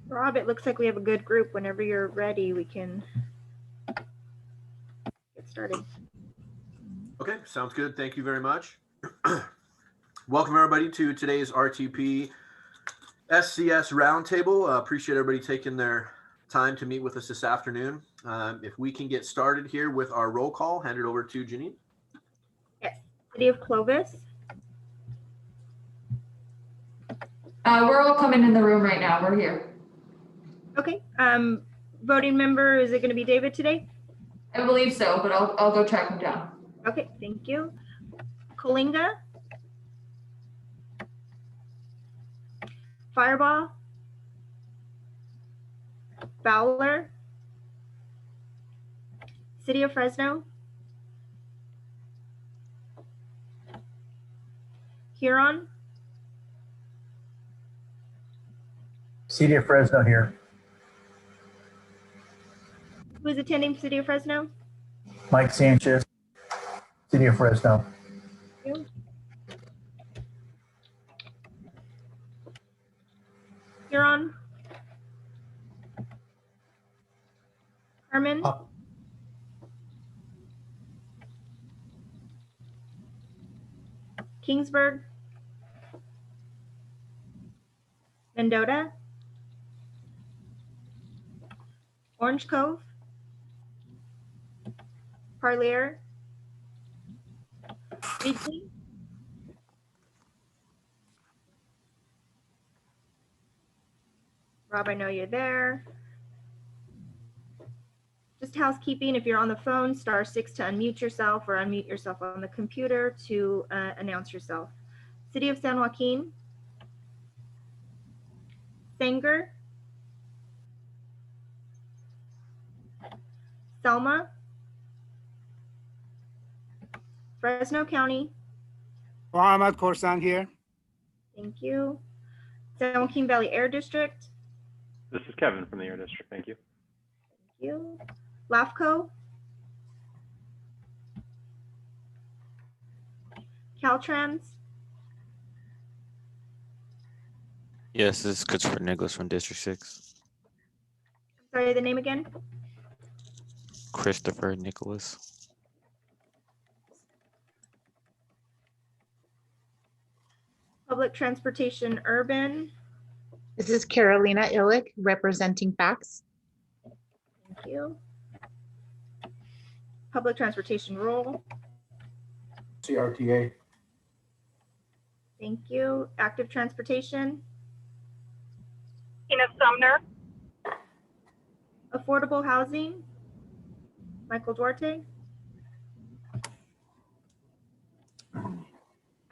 Rob, it looks like we have a good group. Whenever you're ready, we can get started. Okay, sounds good. Thank you very much. Welcome everybody to today's RTP SCS Roundtable. Appreciate everybody taking their time to meet with us this afternoon. If we can get started here with our roll call, hand it over to Janine. Yes, City of Clovis. We're all coming in the room right now. We're here. Okay. Voting member, is it going to be David today? I believe so, but I'll go track him down. Okay, thank you. Kalinga. Fireball. Fowler. City of Fresno. Huron. City of Fresno here. Who is attending City of Fresno? Mike Sanchez, City of Fresno. Thank you. Huron. Carmen. Kingsburg. Mendota. Orange Cove. Parlier. Beasley. Rob, I know you're there. Just housekeeping, if you're on the phone, *6 to unmute yourself or unmute yourself on the computer to announce yourself. City of San Joaquin. Sanger. Selma. Fresno County. Mohammed Korsan here. Thank you. San Joaquin Valley Air District. This is Kevin from the Air District. Thank you. Thank you. LAFCO. Caltrans. Yes, this is Christopher Nicholas from District 6. Sorry, the name again? Christopher Nicholas. Public Transportation Urban. This is Carolina Illick representing FACTS. Thank you. Public Transportation Rural. CRTA. Thank you. Active Transportation. Tina Sumner. Affordable Housing. Michael Duarte.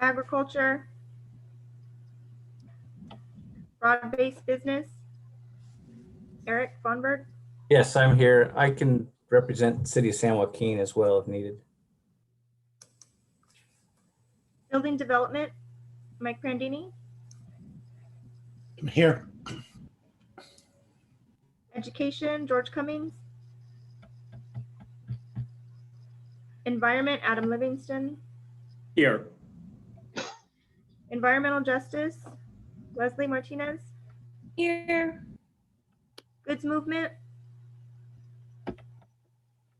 Agriculture. Broad-based Business. Eric Vonberg. Yes, I'm here. I can represent City of San Joaquin as well if needed. Building Development. Mike Prandini. I'm here. Education. George Cummings. Environment. Adam Livingston. Here. Environmental Justice. Leslie Martinez. Here. Goods Movement.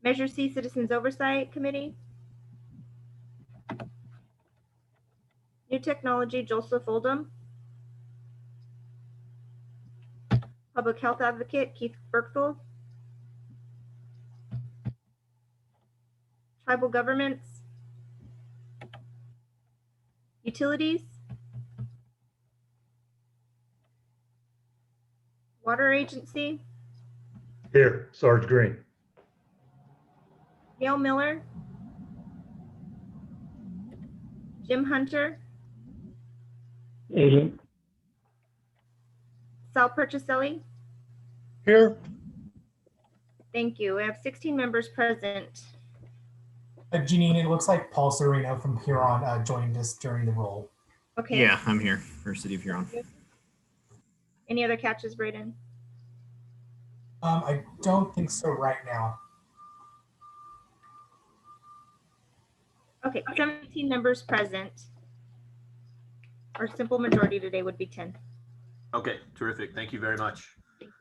Measure C Citizens Oversight Committee. New Technology, Joseph Oldham. Public Health Advocate, Keith Berkthal. Tribal Governments. Utilities. Water Agency. Here, Sarge Green. Gail Miller. Jim Hunter. Agent. Sal Perciselli. Here. Thank you. We have 16 members present. Janine, it looks like Paul Sereno from Huron joined us during the roll. Okay. Yeah, I'm here for City of Huron. Any other catches, Braden? I don't think so right now. Okay, 17 members present. Our simple majority today would be 10. Okay, terrific. Thank you very much. Thank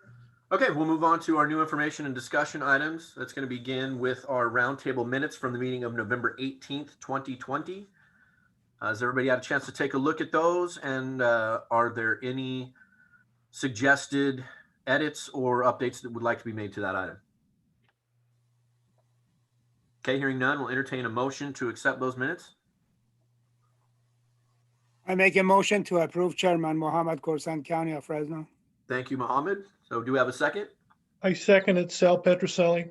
Okay, we'll move on to our new information and discussion items. That's going to begin with our roundtable minutes from the meeting of November 18th, 2020. Has everybody had a chance to take a look at those? And are there any suggested edits or updates that would like to be made to that item? Okay, hearing none, we'll entertain a motion to accept those minutes. I make a motion to approve Chairman Mohammed Khorsand, County of Fresno. Thank you, Mohammed. So do we have a second? I second it, Sal Petroselli.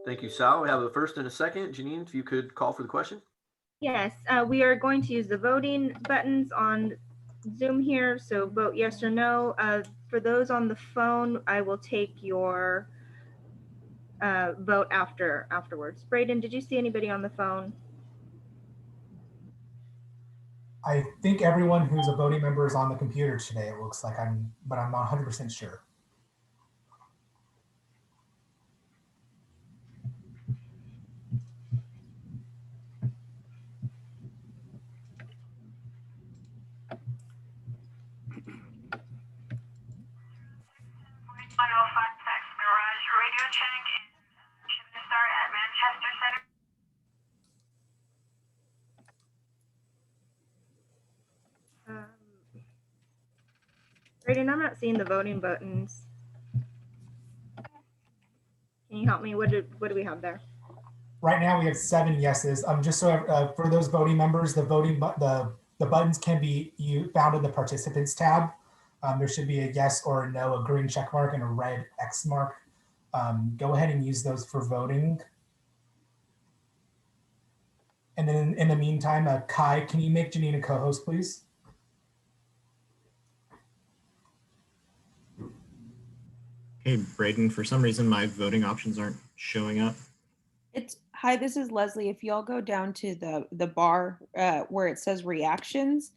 Thank you, Sal. We have a first and a second. Janine, if you could call for the question. Yes, we are going to use the voting buttons on Zoom here. So vote yes or no. For those on the phone, I will take your vote afterwards. Braden, did you see anybody on the phone? I think everyone who's a voting member is on the computer today, it looks like, but I'm not 100% sure. Radio check. Should we start at Manchester Center? Braden, I'm not seeing the voting buttons. Can you help me? What do we have there? Right now we have 7 yeses. Just so for those voting members, the buttons can be found in the participants tab. There should be a yes or a no, a green check mark and a red X mark. Go ahead and use those for voting. And then in the meantime, Kai, can you make Janine a co-host, please? Hey, Braden, for some reason, my voting options aren't showing up. Hi, this is Leslie. If y'all go down to the bar where it says reactions,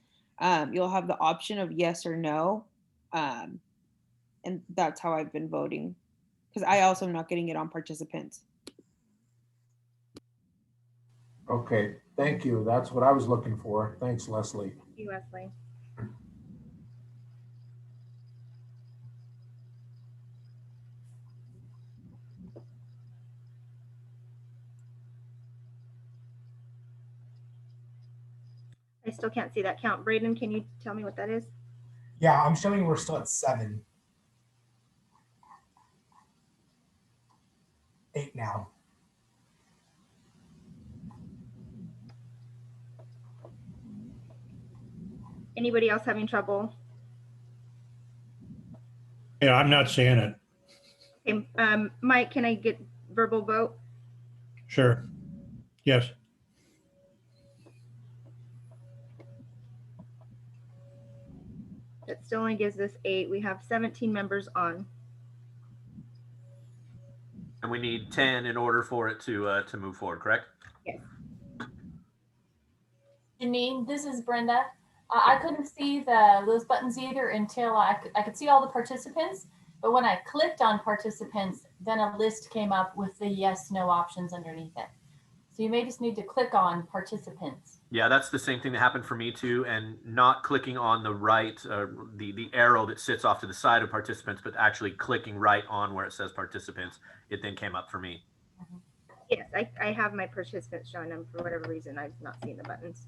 you'll have the option of yes or no. And that's how I've been voting, because I also am not getting it on participants. Okay, thank you. That's what I was looking for. Thanks, Leslie. Thank you, Leslie. I still can't see that count. Braden, can you tell me what that is? Yeah, I'm showing we're still at 7. 8 now. Anybody else having trouble? Yeah, I'm not seeing it. Okay, Mike, can I get verbal vote? Sure. Yes. That still only gives us 8. We have 17 members on. And we need 10 in order for it to move forward, correct? Yes. Janine, this is Brenda. I couldn't see those buttons either until I could see all the participants, but when I clicked on participants, then a list came up with the yes, no options underneath it. So you may just need to click on participants. Yeah, that's the same thing that happened for me too, and not clicking on the right, the arrow that sits off to the side of participants, but actually clicking right on where it says participants, it then came up for me. Yes, I have my participants showing them. For whatever reason, I've not seen the buttons.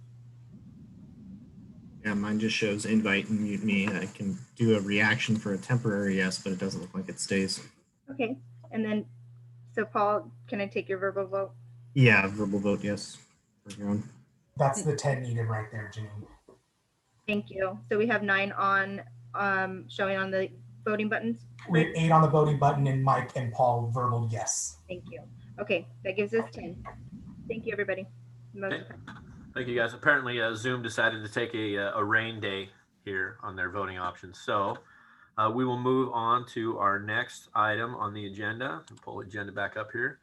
Yeah, mine just shows invite and mute me. I can do a reaction for a temporary yes, but it doesn't look like it stays. Okay, and then, so Paul, can I take your verbal vote? Yeah, verbal vote yes. For Huron. That's the 10 needed right there, Janine. Thank you. So we have 9 on showing on the voting buttons. We have 8 on the voting button and Mike and Paul verbal yes. Thank you. Okay, that gives us 10. Thank you, everybody. Okay. Thank you, guys. Apparently, Zoom decided to take a rain day here on their voting options. So we will move on to our next item on the agenda. I'll pull the agenda back up here.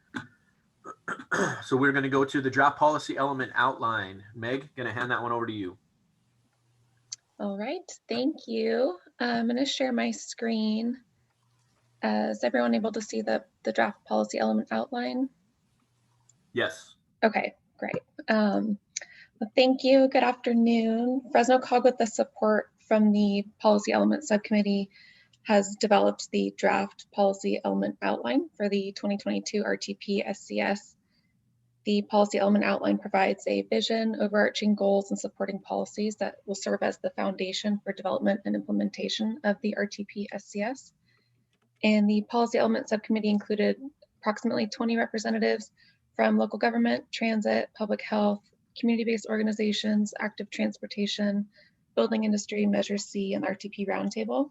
So we're going to go to the draft policy element outline. Meg, going to hand that one over to you. All right, thank you. I'm going to share my screen. Is everyone able to see the draft policy element outline? Yes. Okay, great. Well, thank you. Good afternoon. Fresno COG, with the support from the Policy Element Subcommittee, has developed the draft policy element outline for the 2022 RTP SCS. The policy element outline provides a vision, overarching goals, and supporting policies that will serve as the foundation for development and implementation of the RTP SCS. And the policy element subcommittee included approximately 20 representatives from local government, transit, public health, community-based organizations, active transportation, building industry, Measure C, and RTP Roundtable.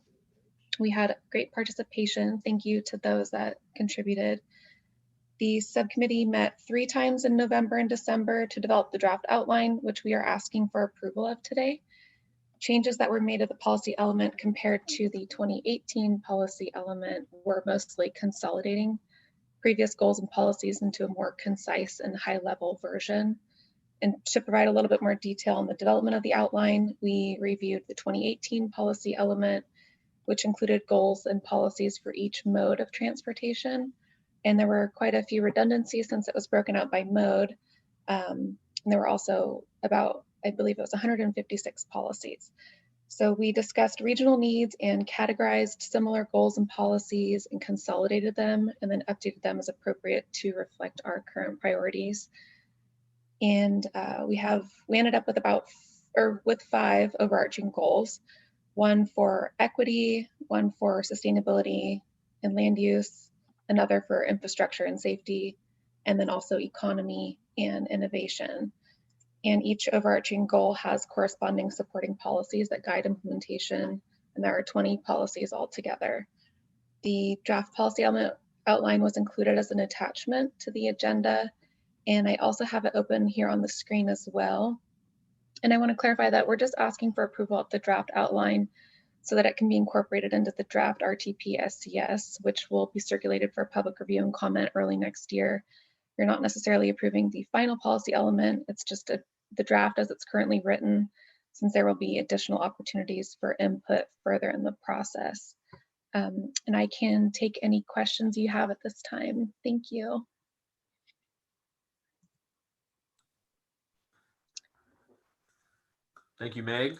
We had great participation. Thank you to those that contributed. The subcommittee met 3 times in November and December to develop the draft outline, which we are asking for approval of today. Changes that were made to the policy element compared to the 2018 policy element were mostly consolidating previous goals and policies into a more concise and high-level version. And to provide a little bit more detail on the development of the outline, we reviewed the 2018 policy element, which included goals and policies for each mode of transportation. And there were quite a few redundancies since it was broken out by mode. And there were also about, I believe it was 156 policies. So we discussed regional needs and categorized similar goals and policies and consolidated them and then updated them as appropriate to reflect our current priorities. And we ended up with 5 overarching goals, 1 for equity, 1 for sustainability and land use, another for infrastructure and safety, and then also economy and innovation. And each overarching goal has corresponding supporting policies that guide implementation, and there are 20 policies altogether. The draft policy element outline was included as an attachment to the agenda, and I also have it open here on the screen as well. And I want to clarify that we're just asking for approval of the draft outline so that it can be incorporated into the draft RTP SCS, which will be circulated for public review and comment early next year. You're not necessarily approving the final policy element, it's just the draft as it's currently written, since there will be additional opportunities for input further in the process. And I can take any questions you have at this time. Thank you. Thank you, Meg.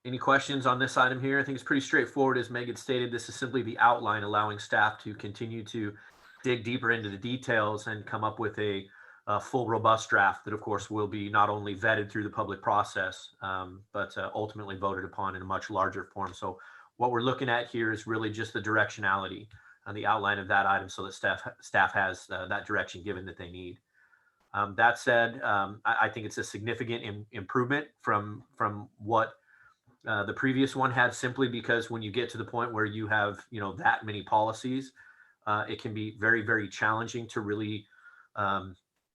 Any questions on this item here? I think it's pretty straightforward. As Meg had stated, this is simply the outline allowing staff to continue to dig deeper into the details and come up with a full, robust draft that, of course, will be not only vetted through the public process, but ultimately voted upon in a much larger form. So what we're looking at here is really just the directionality on the outline of that item so that staff has that direction given that they need. That said, I think it's a significant improvement from what the previous one had, simply because when you get to the point where you have that many policies, it can be very, very challenging to really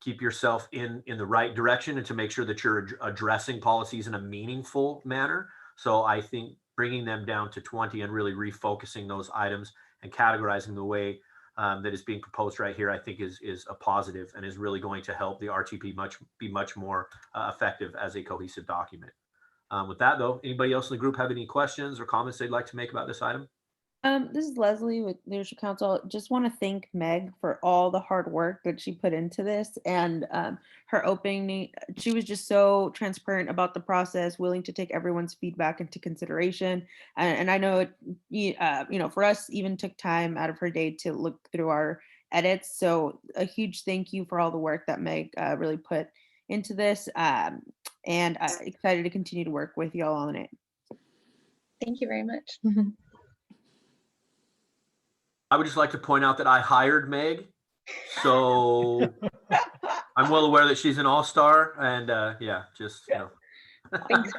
keep yourself in the right direction and to make sure that you're addressing policies in a meaningful manner. So I think bringing them down to 20 and really refocusing those items and categorizing the way that is being proposed right here, I think is a positive and is really going to help the RTP be much more effective as a cohesive document. With that, though, anybody else in the group have any questions or comments they'd like to make about this item? This is Leslie with Leadership Council. Just want to thank Meg for all the hard work that she put into this, and her opening. She was just so transparent about the process, willing to take everyone's feedback into consideration. And I know it, for us, even took time out of her day to look through our edits. So a huge thank you for all the work that Meg really put into this, and excited to continue to work with y'all on it. Thank you very much. I would just like to point out that I hired Meg, so I'm well aware that she's an all-star, and yeah, just Thanks.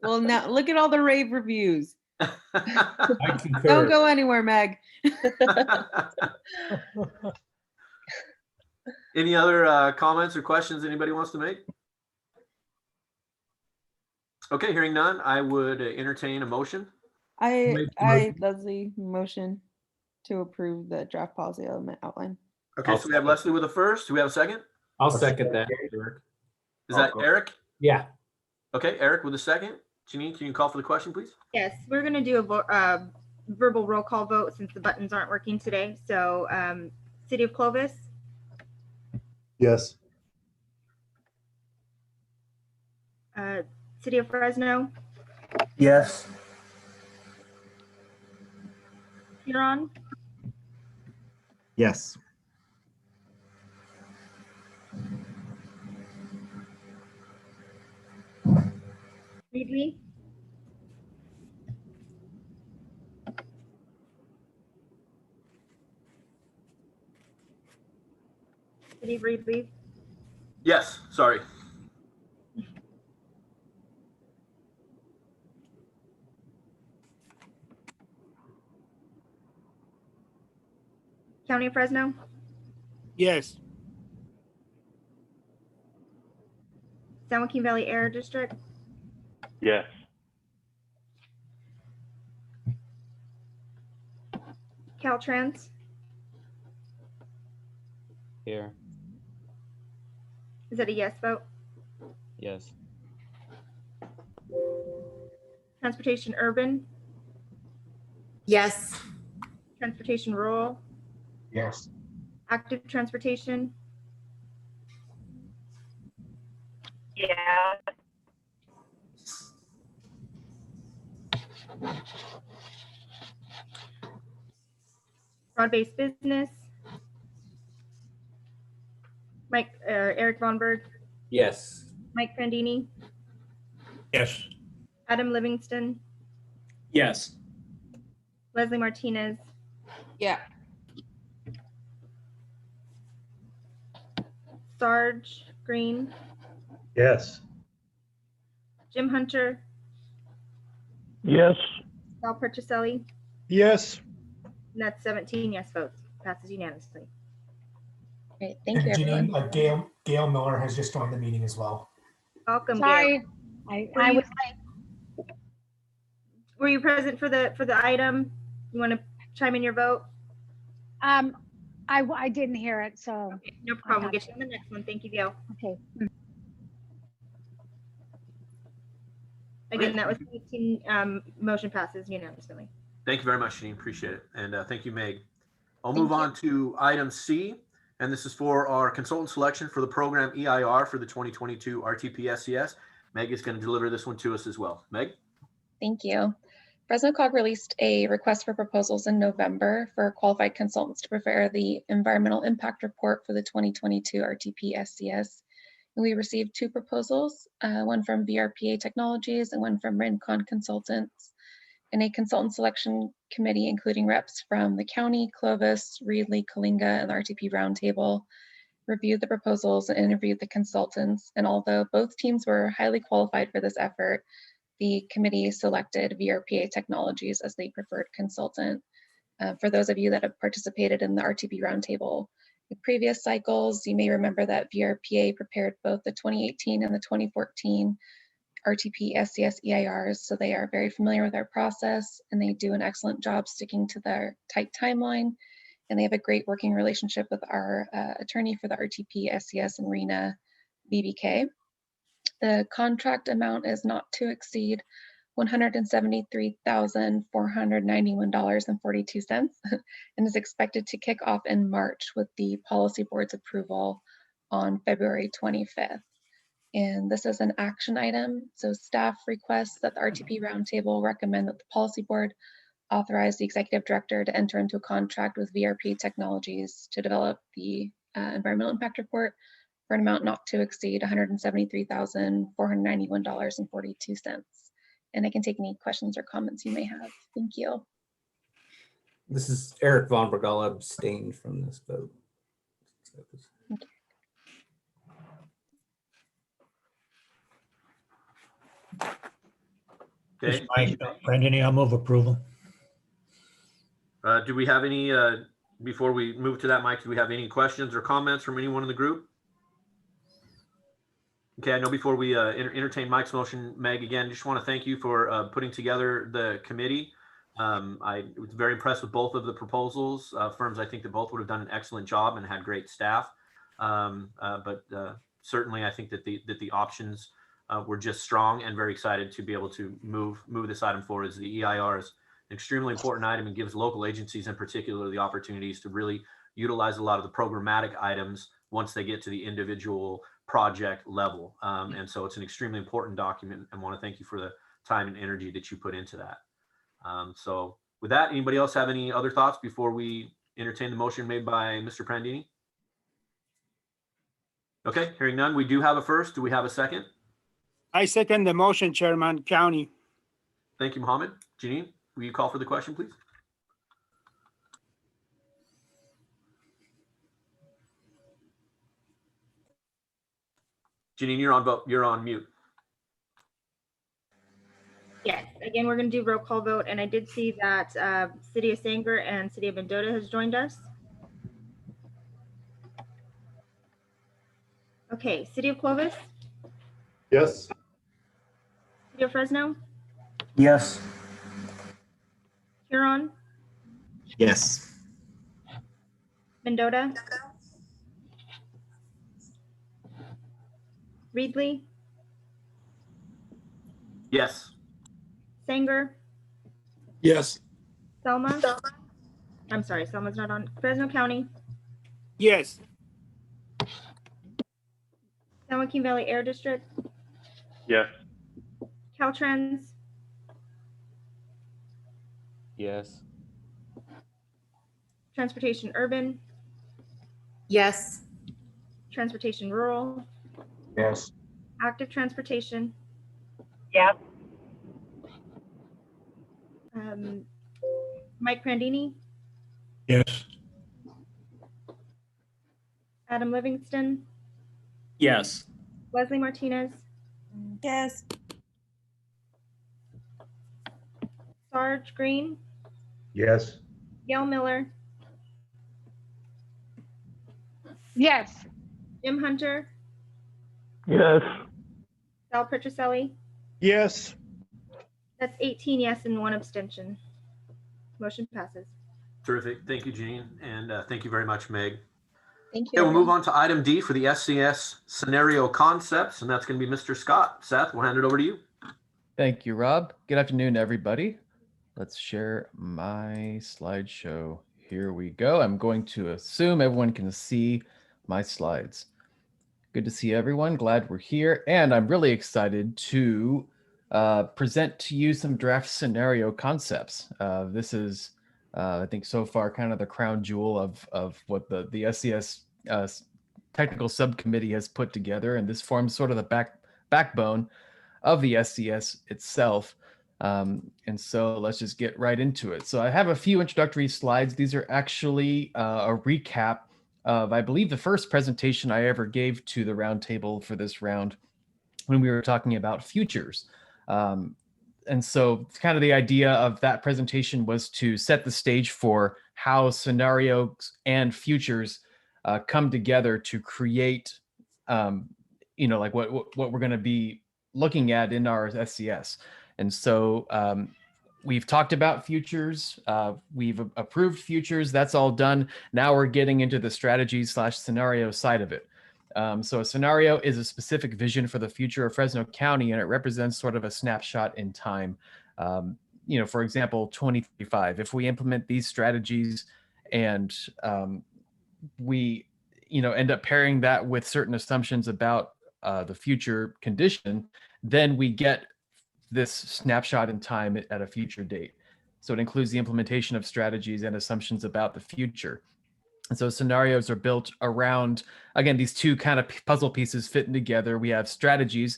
Well, now look at all the rave reviews. I concur. Don't go anywhere, Meg. Any other comments or questions anybody wants to make? Okay, hearing none, I would entertain a motion. Leslie, motion to approve the draft policy element outline. Okay, so we have Leslie with a first. Do we have a second? I'll second that. Is that Eric? Yeah. Okay, Eric with a second. Janine, can you call for the question, please? Yes, we're going to do a verbal roll call vote since the buttons aren't working today. So City of Clovis? Yes. City of Fresno? Yes. Huron, Yes. Reedley, City of Reedley, Yes, sorry. County of Fresno, Yes. San Joaquin Valley Air District, Yes. Caltrans, Here. is that a yes vote? Yes. Transportation Urban, Yes. Transportation Rural, Yes. Active Transportation, Yeah. Broad-Based Business, Eric Von Berg, Yes. Mike Prandini, Yes. Adam Livingston, Yes. Leslie Martinez, Yeah. Sarge Green, Yes. Jim Hunter, Yes. Sal Pertuselli, Yes. and that's 17 yes votes. Passes unanimously. Great, thank you, And everyone. Janine, Gail Miller has just joined the meeting as well. Welcome, Gail. Sorry, I was Were you present for the item? You want to chime in your vote? I didn't hear it, so. Okay, no problem. We'll get you on the next one. Thank you, Gail. Okay. Again, that was 18, motion passes unanimously. Thank you very much, Janine. Appreciate it. And thank you, Meg. I'll Thank move you. on to item C, and this is for our consultant selection for the program EIR for the 2022 RTP SCS. Meg is going to deliver this one to us as well. Meg? Thank you. Fresno COG released a request for proposals in November for qualified consultants to prepare the environmental impact report for the 2022 RTP SCS. And we received 2 proposals, one from VRPA Technologies and one from Rincon Consultants, and a consultant selection committee, including reps from the county, Clovis, Reedley, Coalinga, and the RTP Roundtable, reviewed the proposals and interviewed the consultants. And although both teams were highly qualified for this effort, the committee selected VRPA Technologies as the preferred consultant. For those of you that have participated in the RTP Roundtable in previous cycles, you may remember that VRPA prepared both the 2018 and the 2014 RTP SCS EIRs, so they are very familiar with our process and they do an excellent job sticking to their tight timeline. And they have a great working relationship with our attorney for the RTP SCS and RENA BBK. The contract amount is not to exceed $173,491.42 and is expected to kick off in March with the policy board's approval on February 25th. And this is an action item. So staff requests that the RTP Roundtable recommend that the policy board authorize the executive director to enter into a contract with VRP Technologies to develop the environmental impact report for an amount not to exceed $173,491.42. And I can take any questions or comments you may have. Thank you. This is Eric Von Berg. I'll abstain from this vote. Okay. Brendan, I'll move approval. Do we have any, before we move to that, Mike, do we have any questions or comments from anyone in the group? Okay, I know before we entertain Mike's motion, Meg, again, just want to thank you for putting together the committee. I was very impressed with both of the proposals. Firms, I think that both would have done an excellent job and had great staff. But certainly I think that the options were just strong, and very excited to be able to move this item forward, as the EIR is an extremely important item and gives local agencies in particular the opportunities to really utilize a lot of the programmatic items once they get to the individual project level. And so it's an extremely important document, and want to thank you for the time and energy that you put into that. So With that, anybody else have any other thoughts before we entertain the motion made by Mr. Prandini? Okay, hearing none. We do have a first. Do we have a second? I second the motion, Chairman, County. Thank you, Mohammed. Janine, will you call for the question, please? Janine, you're on mute. Yes, again, we're going to do roll call vote, and I did see that City of Sanger and City of Mendota has joined us. Okay, City of Clovis, Yes. City of Fresno, Yes. Huron, Yes. Mendota, Reedley, Yes. Sanger, Yes. Selma. I'm sorry, Selma's not on. Fresno County, Yes. San Joaquin Valley Air District, Yes. Caltrans, Yes. Transportation Urban, Yes. Transportation Rural, Yes. Active Transportation, Yes. Mike Prandini, Yes. Adam Livingston, Yes. Leslie Martinez, Yes. Sarge Green, Yes. Gail Miller, Yes. Jim Hunter, Yes. Sal Petroselli. Yes. That's 18 yes and 1 abstention. Motion passes. Terrific. Thank you, Janine. And thank you very much, Meg. Thank you. Okay, we'll move on to item D for the SCS scenario concepts, and that's going to be Mr. Scott. Seth, we'll hand it over to you. Thank you, Rob. Good afternoon, everybody. Let's share my slideshow. Here we go. I'm going to assume everyone can see my slides. Good to see everyone. Glad we're here. And I'm really excited to present to you some draft scenario concepts. This is, I think, so far kind of the crown jewel of what the SCS technical subcommittee has put together. And this forms sort of the backbone of the SCS itself. And so let's just get right into it. So I have a few introductory slides. These are actually a recap of, I believe, the first presentation I ever gave to the roundtable for this round when we were talking about futures. And so kind of the idea of that presentation was to set the stage for how scenarios and futures come together to create, like what we're going to be looking at in our SCS. And so we've talked about futures. We've approved futures. That's all done. Now we're getting into the strategy/scenario side of it. So a scenario is a specific vision for the future of Fresno County, and it represents sort of a snapshot in time. For example, 2035. If we implement these strategies and we, end up pairing that with certain assumptions about the future condition, then we get this snapshot in time at a future date. So it includes the implementation of strategies and assumptions about the future. And so scenarios are built around, again, these two kind of puzzle pieces fitting together. We have strategies,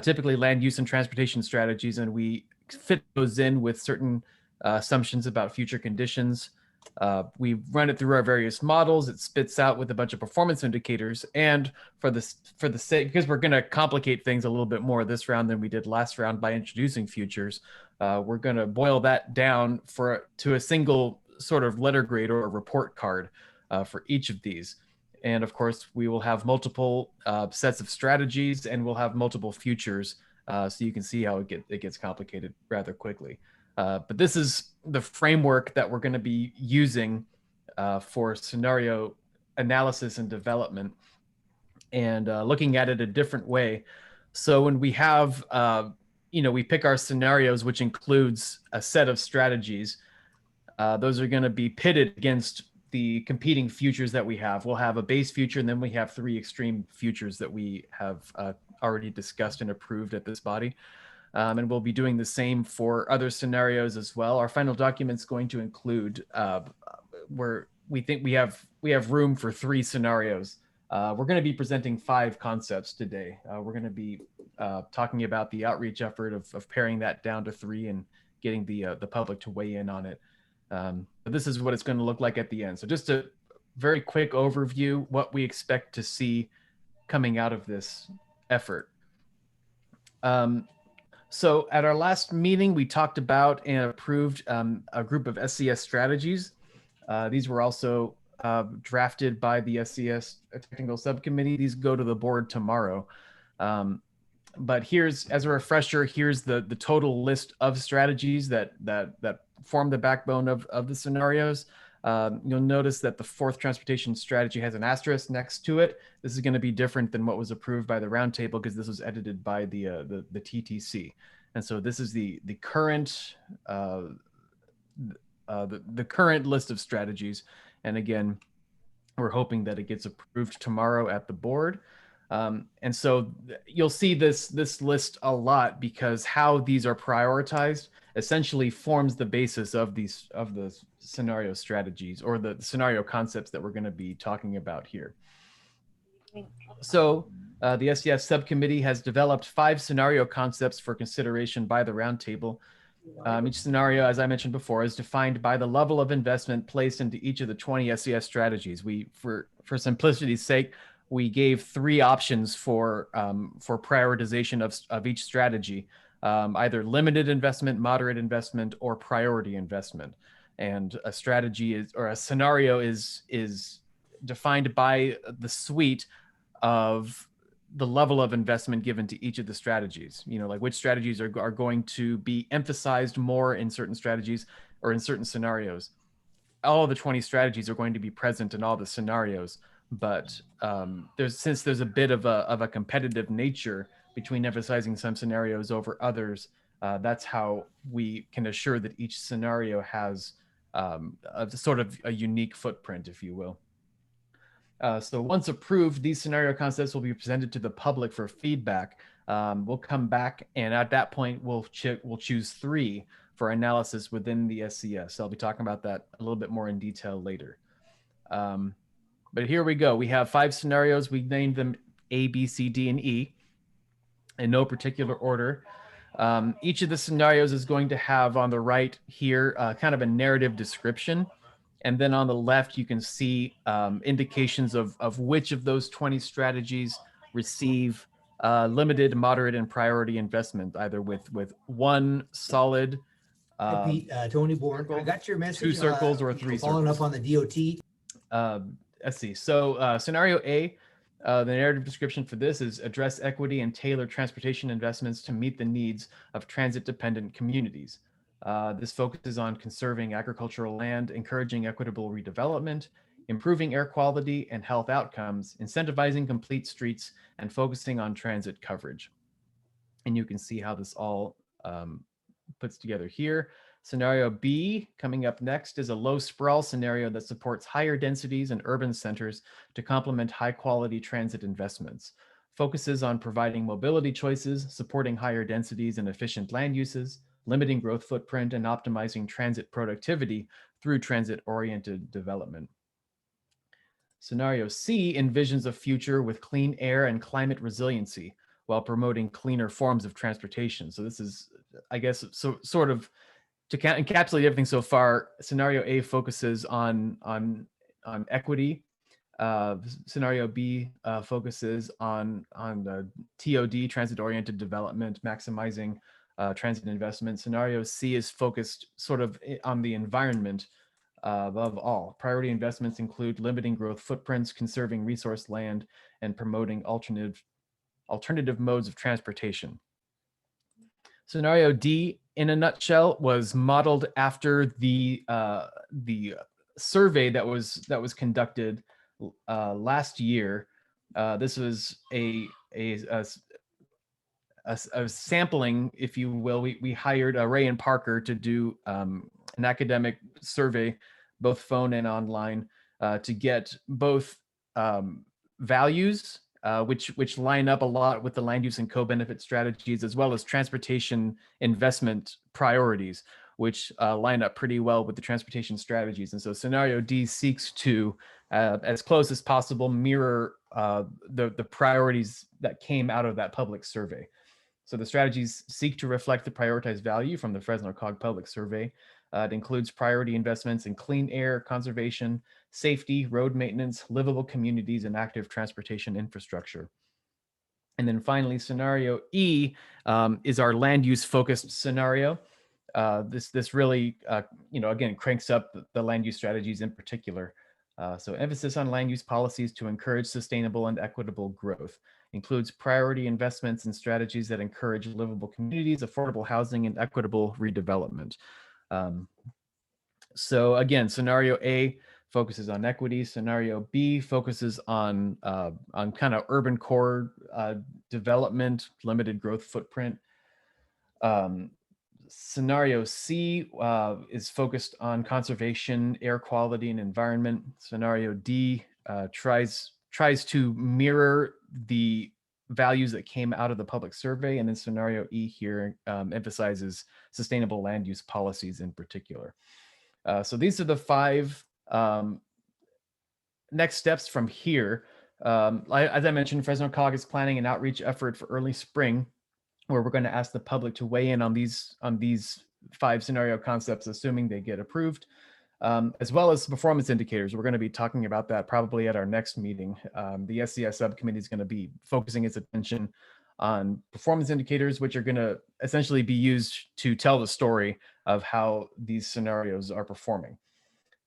typically land use and transportation strategies, and we fit those in with certain assumptions about future conditions. We run it through our various models. It spits out with a bunch of performance indicators. And for the sake, because we're going to complicate things a little bit more this round than we did last round by introducing futures, we're going to boil that down to a single sort of letter grade or a report card for each of these. And of course, we will have multiple sets of strategies, and we'll have multiple futures. So you can see how it gets complicated rather quickly. But this is the framework that we're going to be using for scenario analysis and development, and looking at it a different way. So when we have, we pick our scenarios, which includes a set of strategies. Those are going to be pitted against the competing futures that we have. We'll have a base future, and then we have 3 extreme futures that we have already discussed and approved at this body. And we'll be doing the same for other scenarios as well. Our final document's going to include where we think we have room for 3 scenarios. We're going to be presenting 5 concepts today. We're going to be talking about the outreach effort of paring that down to 3 and getting the public to weigh in on it. But this is what it's going to look like at the end. So just a very quick overview, what we expect to see coming out of this effort. So at our last meeting, we talked about and approved a group of SCS strategies. These were also drafted by the SCS technical subcommittee. These go to the board tomorrow. But here's, as a refresher, here's the total list of strategies that form the backbone of the scenarios. You'll notice that the 4th transportation strategy has an asterisk next to it. This is going to be different than what was approved by the roundtable because this was edited by the TTC. And so this is the current the current list of strategies. And again, we're hoping that it gets approved tomorrow at the board. And so you'll see this list a lot because how these are prioritized essentially forms the basis of the scenario strategies or the scenario concepts that we're going to be talking about here. So the SCS subcommittee has developed 5 scenario concepts for consideration by the roundtable. Each scenario, as I mentioned before, is defined by the level of investment placed into each of the 20 SCS strategies. For simplicity's sake, we gave 3 options for prioritization of each strategy, either limited investment, moderate investment, or priority investment. And a strategy is, or a scenario is defined by the suite of the level of investment given to each of the strategies. You know, like which strategies are going to be emphasized more in certain strategies or in certain scenarios. All of the 20 strategies are going to be present in all the scenarios, but since there's a bit of a competitive nature between emphasizing some scenarios over others, that's how we can assure that each scenario has a sort of a unique footprint, if you will. So once approved, these scenario concepts will be presented to the public for feedback. We'll come back, and at that point, we'll choose 3 for analysis within the SCS. I'll be talking about that a little bit more in detail later. But here we go. We have 5 scenarios. We named them A, B, C, D, and E in no particular order. Each of the scenarios is going to have on the right here kind of a narrative description. And then on the left, you can see indications of which of those 20 strategies receive limited, moderate, and priority investment, either with 1 solid Tony Bourne, I got your message. 2 circles or 3 following circles. up on the DOT. Let's see. So scenario A, the narrative description for this is address equity and tailor transportation investments to meet the needs of transit-dependent communities. This focuses on conserving agricultural land, encouraging equitable redevelopment, improving air quality and health outcomes, incentivizing complete streets, and focusing on transit coverage. And you can see how this all puts together here. Scenario B, coming up next, is a low sprawl scenario that supports higher densities in urban centers to complement high quality transit investments. Focuses on providing mobility choices, supporting higher densities and efficient land uses, limiting growth footprint, and optimizing transit productivity through transit-oriented development. Scenario C envisions a future with clean air and climate resiliency while promoting cleaner forms of transportation. So this is, I guess, sort of to encapsulate everything so far. Scenario A focuses on equity. Scenario B focuses on the TOD, transit-oriented development, maximizing transit investment. Scenario C is focused sort of on the environment above all. Priority investments include limiting growth footprints, conserving resource land, and promoting alternative modes of transportation. Scenario D, in a nutshell, was modeled after the survey that was conducted last year. This was a sampling, if you will. We hired Ray and Parker to do an academic survey, both phone and online, to get both values which line up a lot with the land use and co-benefit strategies, as well as transportation investment priorities, which line up pretty well with the transportation strategies. And so scenario D seeks to, as close as possible, mirror the priorities that came out of that public survey. So the strategies seek to reflect the prioritized value from the Fresno COG Public Survey. It includes priority investments in clean air, conservation, safety, road maintenance, livable communities, and active transportation infrastructure. And then finally, scenario E is our land use focused scenario. This really, again, cranks up the land use strategies in particular. So emphasis on land use policies to encourage sustainable and equitable growth. Includes priority investments and strategies that encourage livable communities, affordable housing, and equitable redevelopment. So again, scenario A focuses on equity. Scenario B focuses on kind of urban core development, limited growth footprint. Scenario C is focused on conservation, air quality, and environment. Scenario D tries to mirror the values that came out of the public survey. And then scenario E here emphasizes sustainable land use policies in particular. So these are the 5 next steps from here. As I mentioned, Fresno COG is planning an outreach effort for early spring, where we're going to ask the public to weigh in on these 5 scenario concepts, assuming they get approved, as well as performance indicators. We're going to be talking about that probably at our next meeting. The SCS subcommittee is going to be focusing its attention on performance indicators, which are going to essentially be used to tell the story of how these scenarios are performing.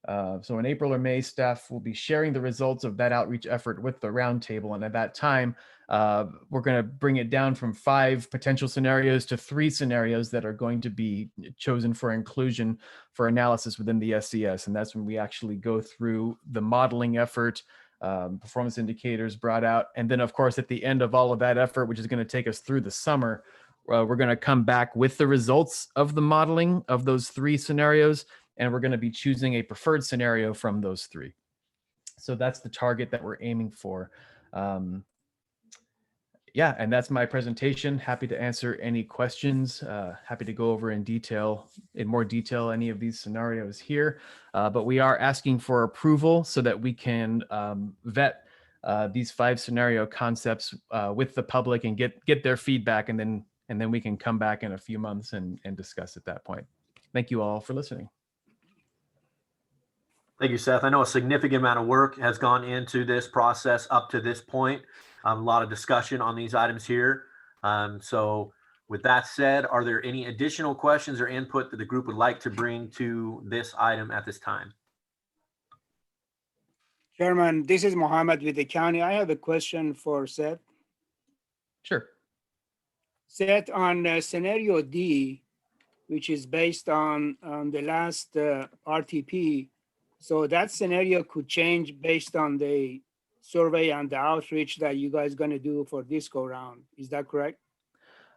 So in April or May, staff will be sharing the results of that outreach effort with the roundtable. And at that time, we're going to bring it down from 5 potential scenarios to 3 scenarios that are going to be chosen for inclusion for analysis within the SCS. And that's when we actually go through the modeling effort, performance indicators brought out. And then, of course, at the end of all of that effort, which is going to take us through the summer, we're going to come back with the results of the modeling of those 3 scenarios. And we're going to be choosing a preferred scenario from those 3. So that's the target that we're aiming for. Yeah, and that's my presentation. Happy to answer any questions. Happy to go over in more detail, any of these scenarios here. But we are asking for approval so that we can vet these 5 scenario concepts with the public and get their feedback, and then we can come back in a few months and discuss at that point. Thank you all for listening. Thank you, Seth. I know a significant amount of work has gone into this process up to this point. A lot of discussion on these items here. So with that said, are there any additional questions or input that the group would like to bring to this item at this time? Chairman, this is Mohammed with the county. I have a question for Seth. Sure. Seth, on scenario D, which is based on the last RTP, so that scenario could change based on the survey and the outreach that you guys going to do for this go round. Is that correct?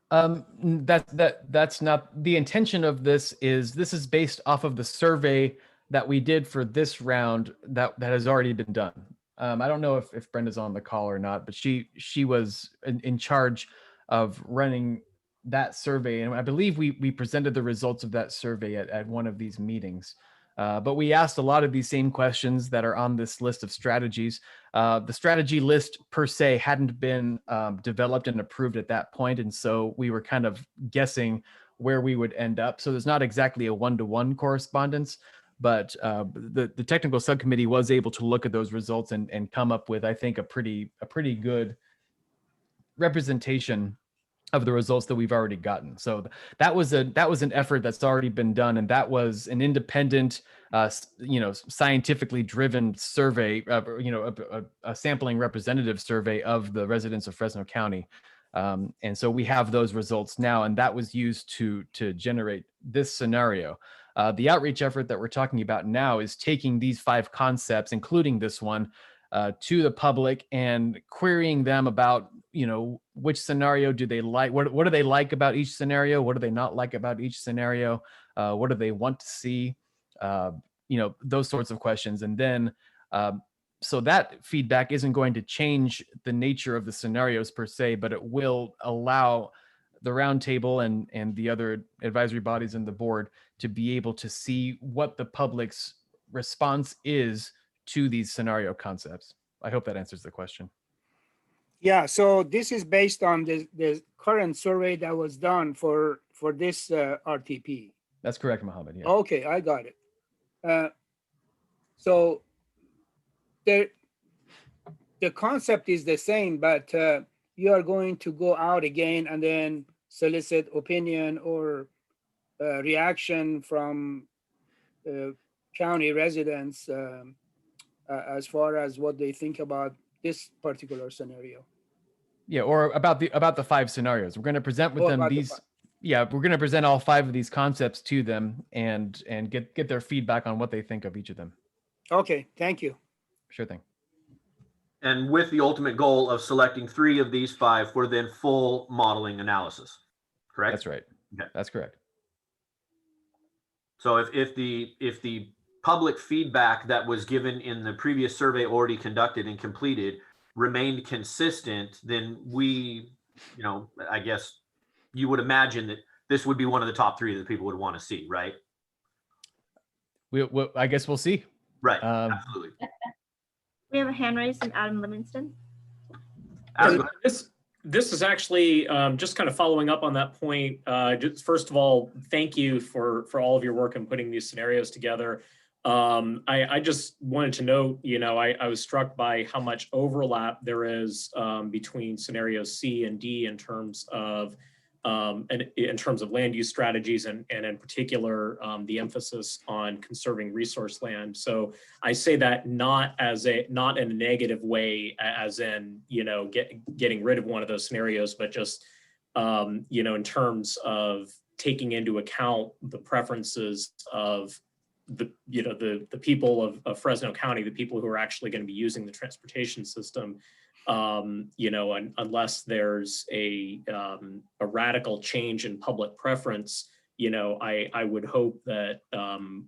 That's not the intention of this. This is based off of the survey that we did for this round that has already been done. I don't know if Brenda's on the call or not, but she was in charge of running that survey, and I believe we presented the results of that survey at one of these meetings. But we asked a lot of these same questions that are on this list of strategies. The strategy list per se hadn't been developed and approved at that point, and so we were kind of guessing where we would end up. So there's not exactly a one-to-one correspondence, but the technical subcommittee was able to look at those results and come up with, I think, a pretty good representation of the results that we've already gotten. So that was an effort that's already been done, and that was an independent, scientifically driven survey, a sampling representative survey of the residents of Fresno County. And so we have those results now, and that was used to generate this scenario. The outreach effort that we're talking about now is taking these 5 concepts, including this one, to the public and querying them about, which scenario do they like? What do they like about each scenario? What do they not like about each scenario? What do they want to see? Those sorts of questions. And then So that feedback isn't going to change the nature of the scenarios per se, but it will allow the roundtable and the other advisory bodies and the board to be able to see what the public's response is to these scenario concepts. I hope that answers the question. Yeah, so this is based on the current survey that was done for this RTP. That's correct, Mohammed. Yeah. Okay, I got it. So the concept is the same, but you are going to go out again and then solicit opinion or reaction from county residents as far as what they think about this particular scenario. Yeah, or about the 5 scenarios. We're going to present with them these. Yeah, we're going to present all 5 of these concepts to them and get their feedback on what they think of each of them. Okay, thank you. Sure thing. And with the ultimate goal of selecting 3 of these 5 for then full modeling analysis, correct? That's right. Okay. That's correct. So if the public feedback that was given in the previous survey already conducted and completed remained consistent, then we, I guess you would imagine that this would be one of the top 3 that people would want to see, right? I guess we'll see. Right, absolutely. We have a hand raised from Adam Livingston. This is actually just kind of following up on that point. First of all, thank you for all of your work in putting these scenarios together. I just wanted to note, I was struck by how much overlap there is between scenarios C and D in terms of land use strategies and in particular the emphasis on conserving resource land. So I say that not in a negative way, as in getting rid of one of those scenarios, but just in terms of taking into account the preferences of the people of Fresno County, the people who are actually going to be using the transportation system. Unless there's a radical change in public preference, I would hope that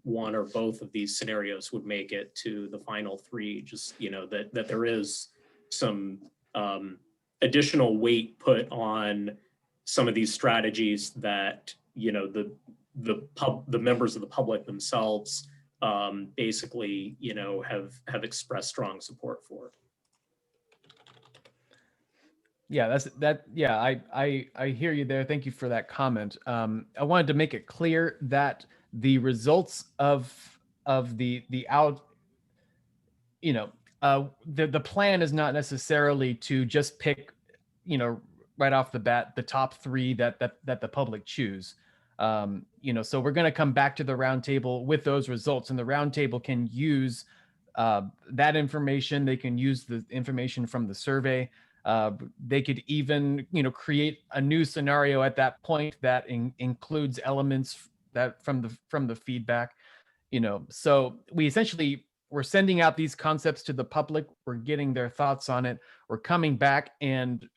one or both of these scenarios would make it to the final 3. Just that there is some additional weight put on some of these strategies that the members of the public themselves basically have expressed strong support for. Yeah, I hear you there. Thank you for that comment. I wanted to make it clear that the results of the plan is not necessarily to just pick, right off the bat, the top 3 that the public choose. So we're going to come back to the roundtable with those results, and the roundtable can use that information. They can use the information from the survey. They could even, create a new scenario at that point that includes elements that from the feedback, So we're sending out these concepts to the public. We're getting their thoughts on it. We're coming back, and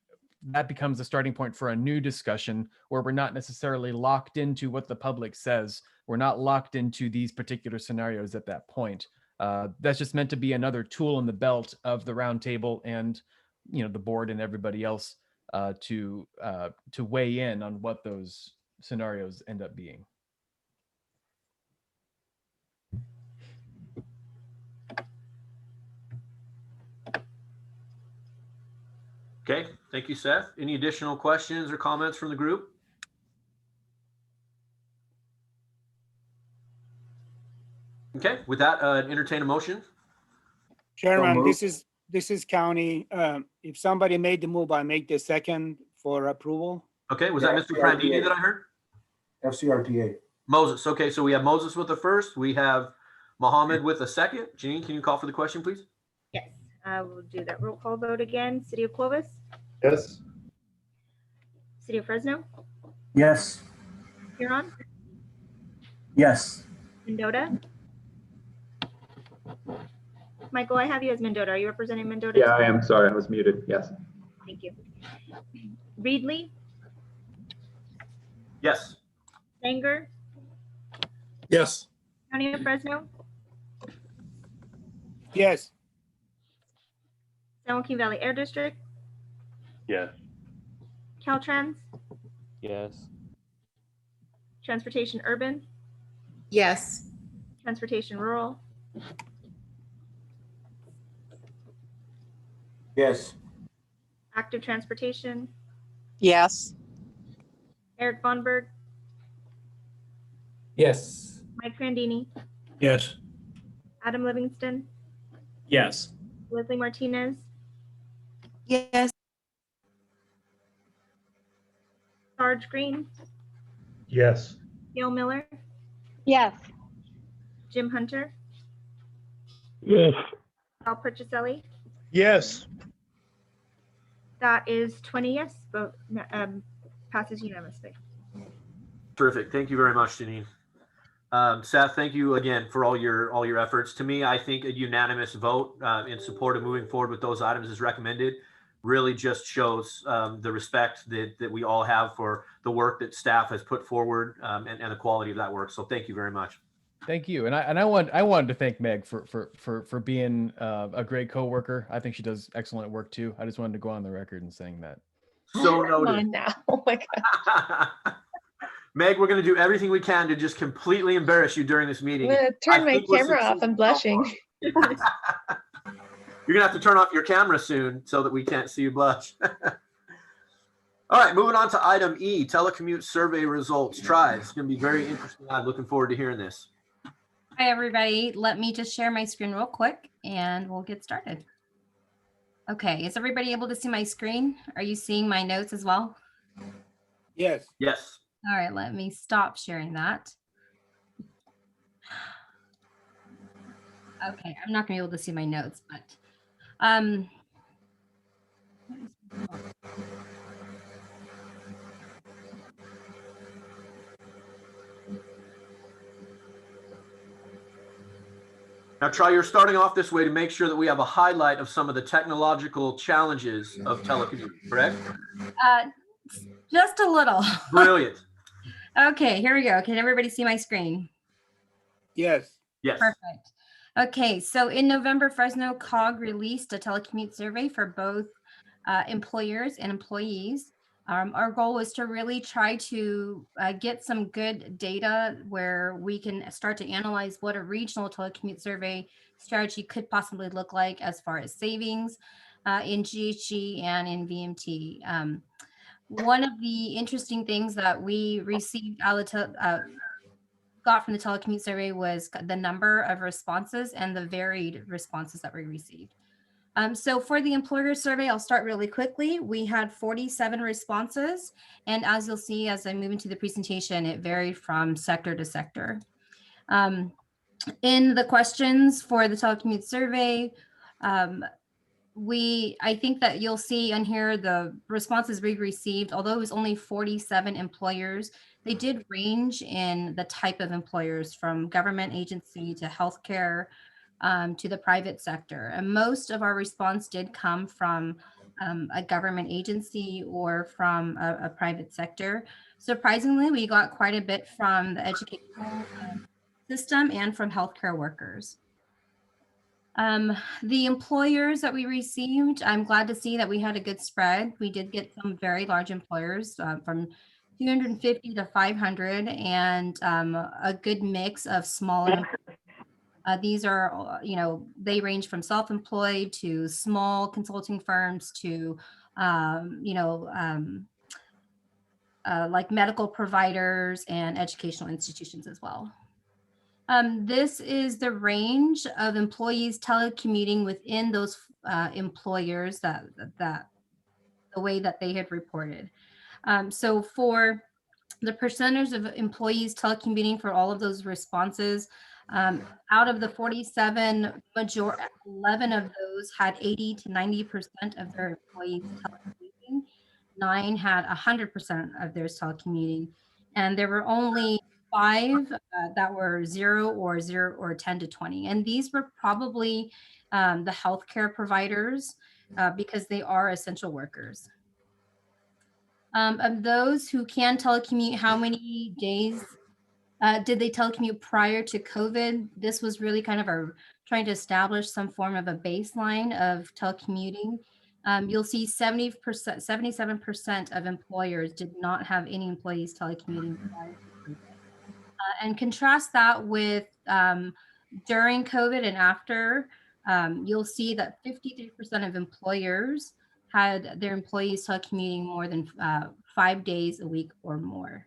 that becomes the starting point for a new discussion where we're not necessarily locked into what the public says. We're not locked into these particular scenarios at that point. That's just meant to be another tool in the belt of the roundtable and the board and everybody else to weigh in on what those scenarios end up being. Okay, thank you, Seth. Any additional questions or comments from the group? Okay, with that, entertain a motion. Chairman, this is county. If somebody made the move, I make the second for approval. Okay, was that Mr. Prandini that I heard? FCRTA. Moses. Okay, so we have Moses with the first. We have Mohammed with the second. Janine, can you call for the question, please? Yes, I will do that roll call vote again. City of Clovis? Yes. City of Fresno? Yes. Huron? Yes. Mendota? Michael, I have you as Mendota. Are you representing Mendota? Yeah, I am. Sorry, I was muted. Yes. Thank you. Reedley? Yes. Sanger? Yes. County of Fresno? Yes. San Joaquin Valley Air District, Yes. Caltrans, Yes. Transportation Urban, Yes. Transportation Rural, Yes. Active Transportation, Yes. Eric Vonberg, Yes. Mike Grandini, Yes. Adam Livingston, Yes. Leslie Martinez, Yes. Sarge Green, Yes. Gail Miller, Yes. Jim Hunter, Yes. Al Perciselli. Yes. That is 20 yes, vote passes unanimously. Terrific. Thank you very much, Janine. Seth, thank you again for all your efforts. To me, I think a unanimous vote in support of moving forward with those items as recommended really just shows the respect that we all have for the work that staff has put forward and the quality of that work. So thank you very much. Thank you. And I wanted to thank Meg for being a great coworker. I think she does excellent work too. I just wanted to go on the record and saying that. So Come noted. on now. Oh my God. Meg, we're going to do everything we can to just completely embarrass you during this I'm meeting. gonna I turn my think we're camera off. succeeding I'm so blushing. far. You're going to have to turn off your camera soon so that we can't see you blush. All right, moving on to item E, telecommute survey results. Try. It's going to be very interesting. I'm looking forward to hearing this. Hi, everybody. Let me just share my screen real quick and we'll get started. Okay, is everybody able to see my screen? Are you seeing my notes as well? Yes. Yes. All right, let me stop sharing that. Okay, I'm not gonna be able to see my notes, but Now, Try, you're starting off this way to make sure that we have a highlight of some of the technological challenges of telecommuting, correct? just a little. Brilliant. Okay, here we go. Can everybody see my screen? Yes. Yes. Perfect. Okay, so in November, Fresno COG released a telecommute survey for both employers and employees. Our goal was to really try to get some good data where we can start to analyze what a regional telecommute survey strategy could possibly look like as far as savings in GHG and in VMT. One of the interesting things that we received got from the telecommute survey was the number of responses and the varied responses that we received. So for the employer survey, I'll start really quickly. We had 47 responses. And as you'll see, as I move into the presentation, it varied from sector to sector. In the questions for the telecommute survey, I think that you'll see on here the responses we received, although it was only 47 employers, they did range in the type of employers from government agency to healthcare to the private sector. And most of our response did come from a government agency or from a private sector. Surprisingly, we got quite a bit from the educational system and from healthcare workers. The employers that we received, I'm glad to see that we had a good spread. We did get some very large employers from 250 to 500 and a good mix of smaller. These are, they range from self-employed to small consulting firms to, like medical providers and educational institutions as well. This is the range of employees telecommuting within those employers that the way that they had reported. So for the percentage of employees telecommuting for all of those responses, out of the 47, 11 of those had 80 to 90% of their employees telecommuting. 9 had 100% of theirs telecommuting, and there were only 5 that were 0 or 10 to 20. And these were probably the healthcare providers because they are essential workers. Of those who can telecommute, how many days did they telecommute prior to COVID? This was really kind of our trying to establish some form of a baseline of telecommuting, you'll see 77% of employers did not have any employees telecommuting prior to COVID. And contrast that with during COVID and after, you'll see that 53% of employers had their employees telecommuting more than 5 days a week or more.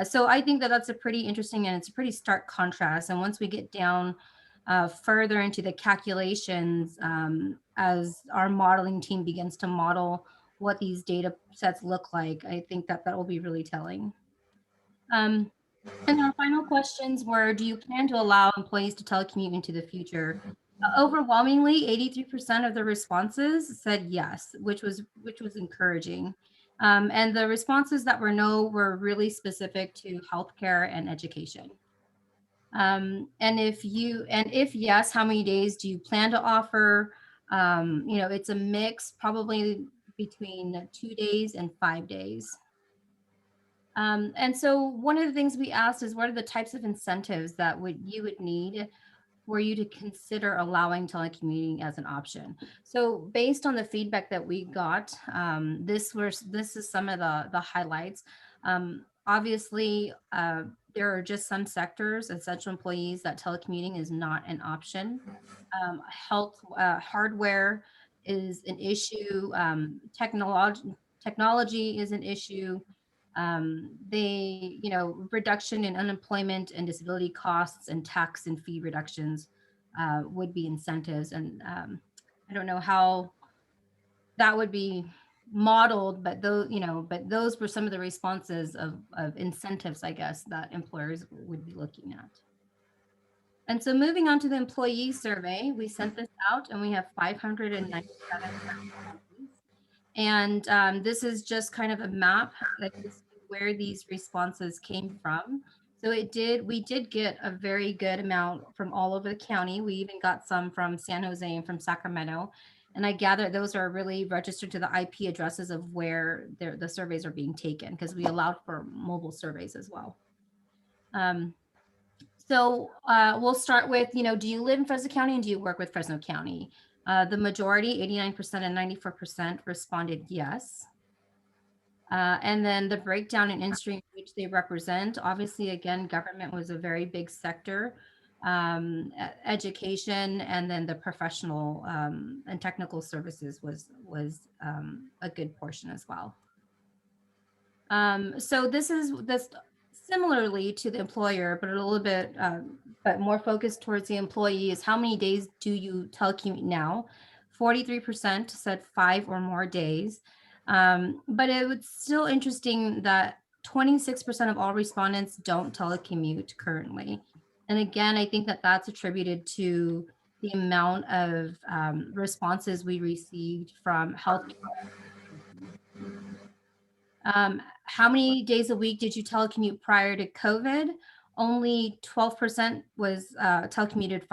So I think that that's a pretty interesting and it's a pretty stark contrast. And once we get down further into the calculations, as our modeling team begins to model what these data sets look like, I think that that will be really telling. And our final questions were, do you plan to allow employees to telecommute into the future? Overwhelmingly, 83% of the responses said yes, which was encouraging. And the responses that were no were really specific to healthcare and education. And if yes, how many days do you plan to offer? It's a mix, probably between 2 days and 5 days. And so one of the things we asked is, what are the types of incentives that you would need for you to consider allowing telecommuting as an option? So based on the feedback that we got, this is some of the highlights. Obviously, there are just some sectors, essential employees, that telecommuting is not an option. Health hardware is an issue. Technology is an issue. Reduction in unemployment and disability costs and tax and fee reductions would be incentives. And I don't know how that would be modeled, but those were some of the responses of incentives, I guess, that employers would be looking at. And so moving on to the employee survey, we sent this out and we have 597 employees. And this is just kind of a map that is where these responses came from. So we did get a very good amount from all over the county. We even got some from San Jose and from Sacramento. And I gather those are really registered to the IP addresses of where the surveys are being taken, because we allowed for mobile surveys as well. So we'll start with, do you live in Fresno County and do you work with Fresno County? The majority, 89% and 94%, responded yes. And then the breakdown in industry which they represent, obviously, again, government was a very big sector, education, and then the professional and technical services was a good portion as well. So this similarly to the employer, but a little bit, but more focused towards the employee, is how many days do you telecommute now? 43% said 5 or more days. But it was still interesting that 26% of all respondents don't telecommute currently. And again, I think that that's attributed to the amount of responses we received from healthcare. How many days a week did you telecommute prior to COVID? Only 12% was telecommuted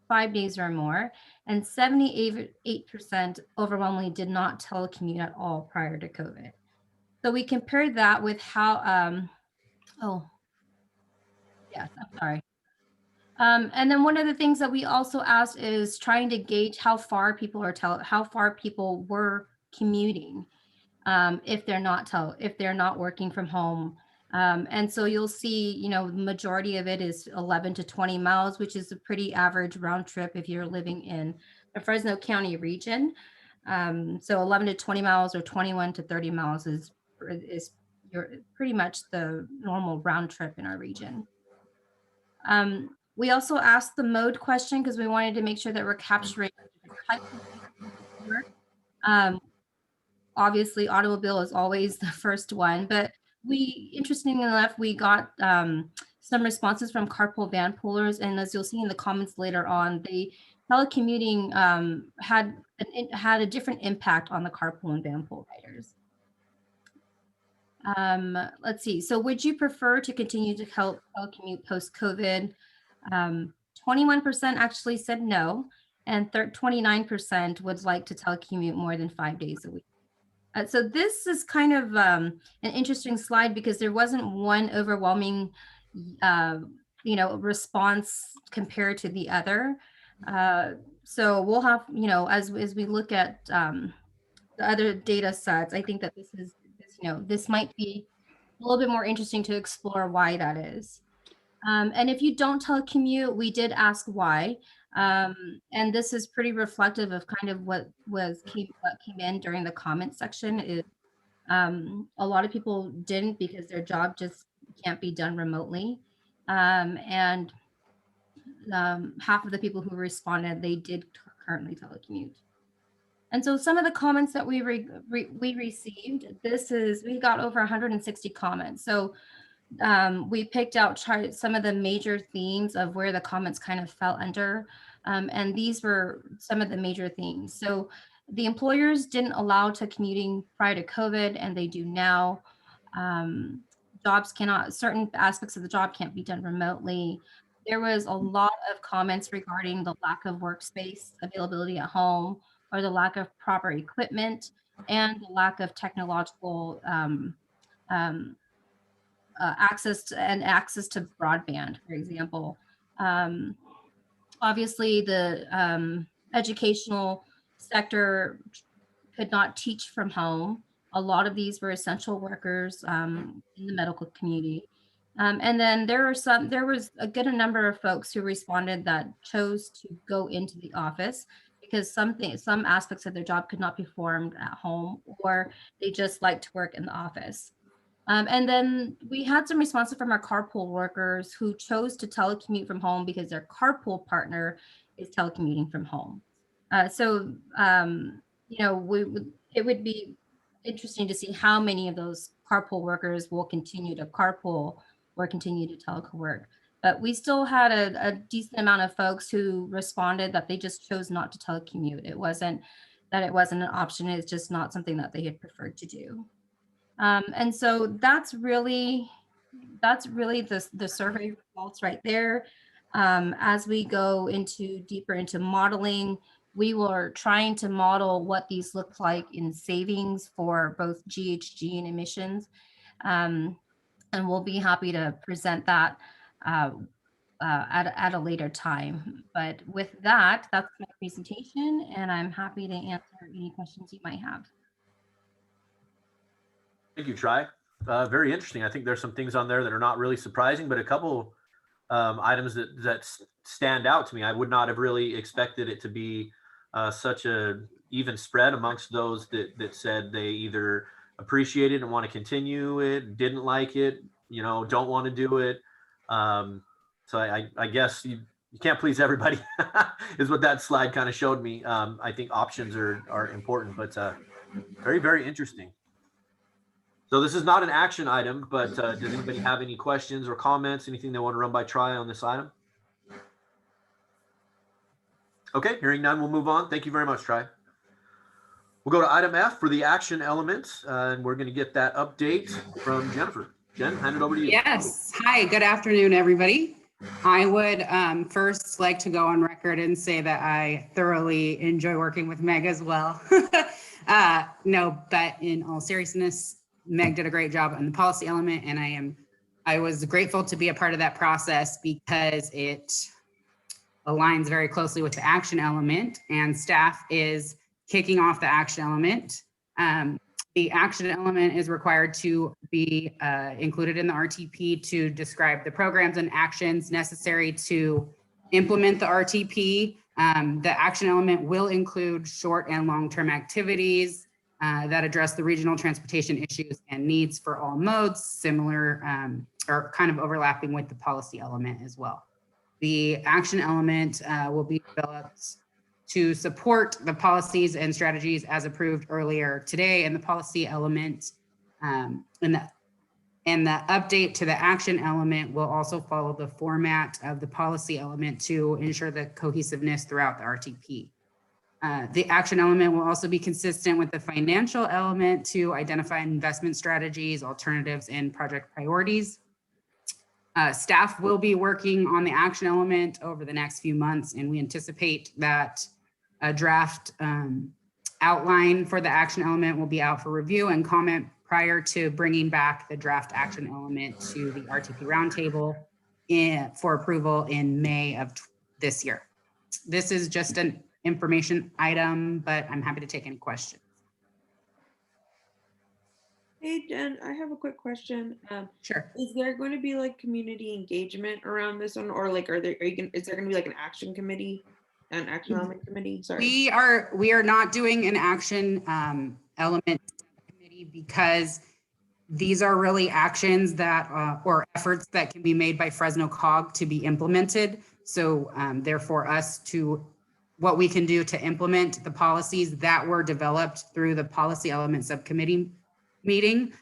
5 days or more, and 78% overwhelmingly did not telecommute at all prior to COVID. So we compared that with how, and then one of the things that we also asked is trying to gauge how far people were commuting if they're not working from home. And so you'll see, the majority of it is 11 to 20 miles, which is a pretty average round trip if you're living in the Fresno County region. So 11 to 20 miles or 21 to 30 miles is pretty much the normal round trip in our region. We also asked the mode question because we wanted to make sure that we're capturing different types of work. Obviously, automobile is always the first one, but interestingly enough, we got some responses from carpool van pullers, and as you'll see in the comments later on, the telecommuting had a different impact on the carpool and van pull riders. Let's see. So, would you prefer to continue to telecommute post-COVID? 21% actually said no, and 29% would like to telecommute more than 5 days a week. So this is kind of an interesting slide because there wasn't one overwhelming response compared to the other. So we'll have, as we look at the other data sets, I think that this might be a little bit more interesting to explore why that is. And if you don't telecommute, we did ask why. And this is pretty reflective of kind of what came in during the comment section. Is a lot of people didn't because their job just can't be done remotely. And half of the people who responded, they did currently telecommute. And so some of the comments that we received, we got over 160 comments. So we picked out some of the major themes of where the comments kind of fell under. And these were some of the major themes. So the employers didn't allow telecommuting prior to COVID, and they do now. Certain aspects of the job can't be done remotely. There was a lot of comments regarding the lack of workspace availability at home, or the lack of proper equipment, and the lack of technological access to broadband, for example. Obviously, the educational sector could not teach from home. A lot of these were essential workers in the medical community. And then there was a good number of folks who responded that chose to go into the office because some aspects of their job could not be performed at home, or they just like to work in the office. And then we had some responses from our carpool workers who chose to telecommute from home because their carpool partner is telecommuting from home. It would be interesting to see how many of those carpool workers will continue to carpool or continue to telework. But we still had a decent amount of folks who responded that they just chose not to telecommute. It wasn't that it wasn't an option, it's just not something that they had preferred to do. And so that's really the survey results right there. As we go deeper into modeling, we were trying to model what these look like in savings for both GHG and emissions. And we'll be happy to present that at a later time. But with that, that's my presentation, and I'm happy to answer any questions you might have. Thank you, Tri. Very interesting. I think there's some things on there that are not really surprising, but a couple items that stand out to me. I would not have really expected it to be such a even spread amongst those that said they either appreciate it and want to continue it, didn't like it, don't want to do it. So I guess you can't please everybody is what that slide kind of showed me. I think options are important, but very, very interesting. So this is not an action item, but does anybody have any questions or comments, anything they want to run by Tri on this item? Okay, hearing none, we'll move on. Thank you very much, Tri. We'll go to item F for the action elements, and we're going to get that update from Jennifer. Jen, hand it over to you. Yes. Hi, good afternoon, everybody. I would first like to go on record and say that I thoroughly enjoy working with Meg as well. No, but in all seriousness, Meg did a great job on the policy element, and I was grateful to be a part of that process because it aligns very closely with the action element, and staff is kicking off the action element. The action element is required to be included in the RTP to describe the programs and actions necessary to implement the RTP. The action element will include short and long-term activities that address the regional transportation issues and needs for all modes, similar or kind of overlapping with the policy element as well. The action element will be developed to support the policies and strategies as approved earlier today, and the policy element and the update to the action element will also follow the format of the policy element to ensure the cohesiveness throughout the RTP. The action element will also be consistent with the financial element to identify investment strategies, alternatives, and project priorities. Staff will be working on the action element over the next few months, and we anticipate that a draft outline for the action element will be out for review and comment prior to bringing back the draft action element to the RTP Roundtable for approval in May of this year. This is just an information item, but I'm happy to take any questions. Hey, Jen, I have a quick question. Sure. Is there going to be like community engagement around this one, or like, is there going to be like an action committee, an action element committee? Sorry. We are not doing an action element committee because these are really actions that or efforts that can be made by Fresno COG to be implemented. So therefore what we can do to implement the policies that were developed through the policy element subcommittee meeting,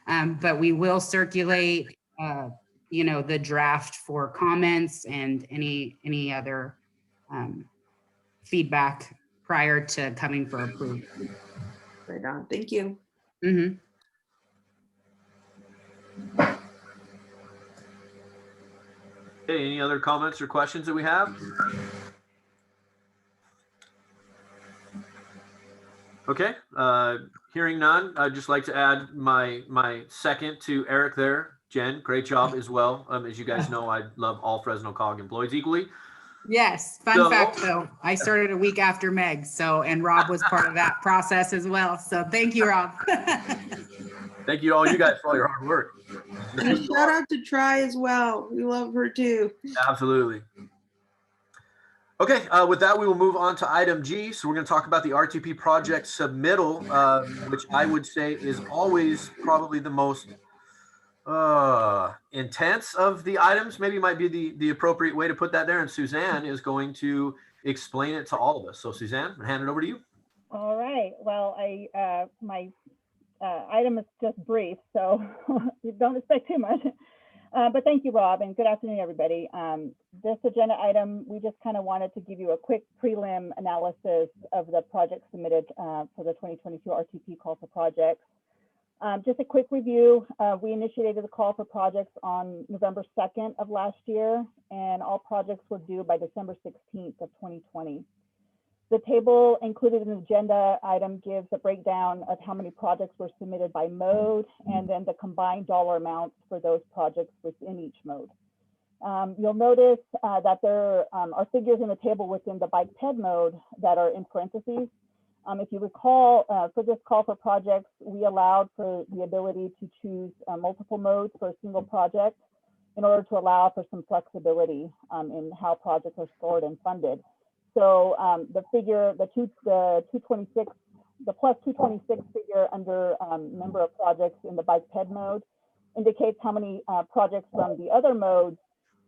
but we will circulate, the draft for comments and any other feedback prior to coming for approval. Right on. Thank you. Mm-hmm. Okay, any other comments or questions that we have? Okay, hearing none, I'd just like to add my second to Eric there. Jen, great job as well. As you guys know, I love all Fresno COG employees equally. Yes, fun fact though, I started a week after Meg, and Rob was part of that process as well. So thank you, Rob. Thank you to all you guys for all your hard work. And a shout out to Try as well. We love her too. Absolutely. Okay, with that, we will move on to item G. So we're going to talk about the RTP project submittal, which I would say is always probably the most intense of the items. Maybe might be the appropriate way to put that there. And Suzanne is going to explain it to all of us. So Suzanne, I'll hand it over to you. All right. Well, my item is just brief, so you don't expect too much. But thank you, Rob, and good afternoon, everybody. This agenda item, we just kind of wanted to give you a quick prelim analysis of the project submitted for the 2022 RTP call for projects. Just a quick review, we initiated the call for projects on November 2nd of last year, and all projects were due by December 16th of 2020. The table included in the agenda item gives a breakdown of how many projects were submitted by mode and then the combined dollar amounts for those projects within each mode. You'll notice that there are figures in the table within the bike ped mode that are in parentheses. If you recall, for this call for projects, we allowed for the ability to choose multiple modes for a single project in order to allow for some flexibility in how projects are scored and funded. So the figure, the 226, the plus 226 figure under number of projects in the bike ped mode indicates how many projects from the other modes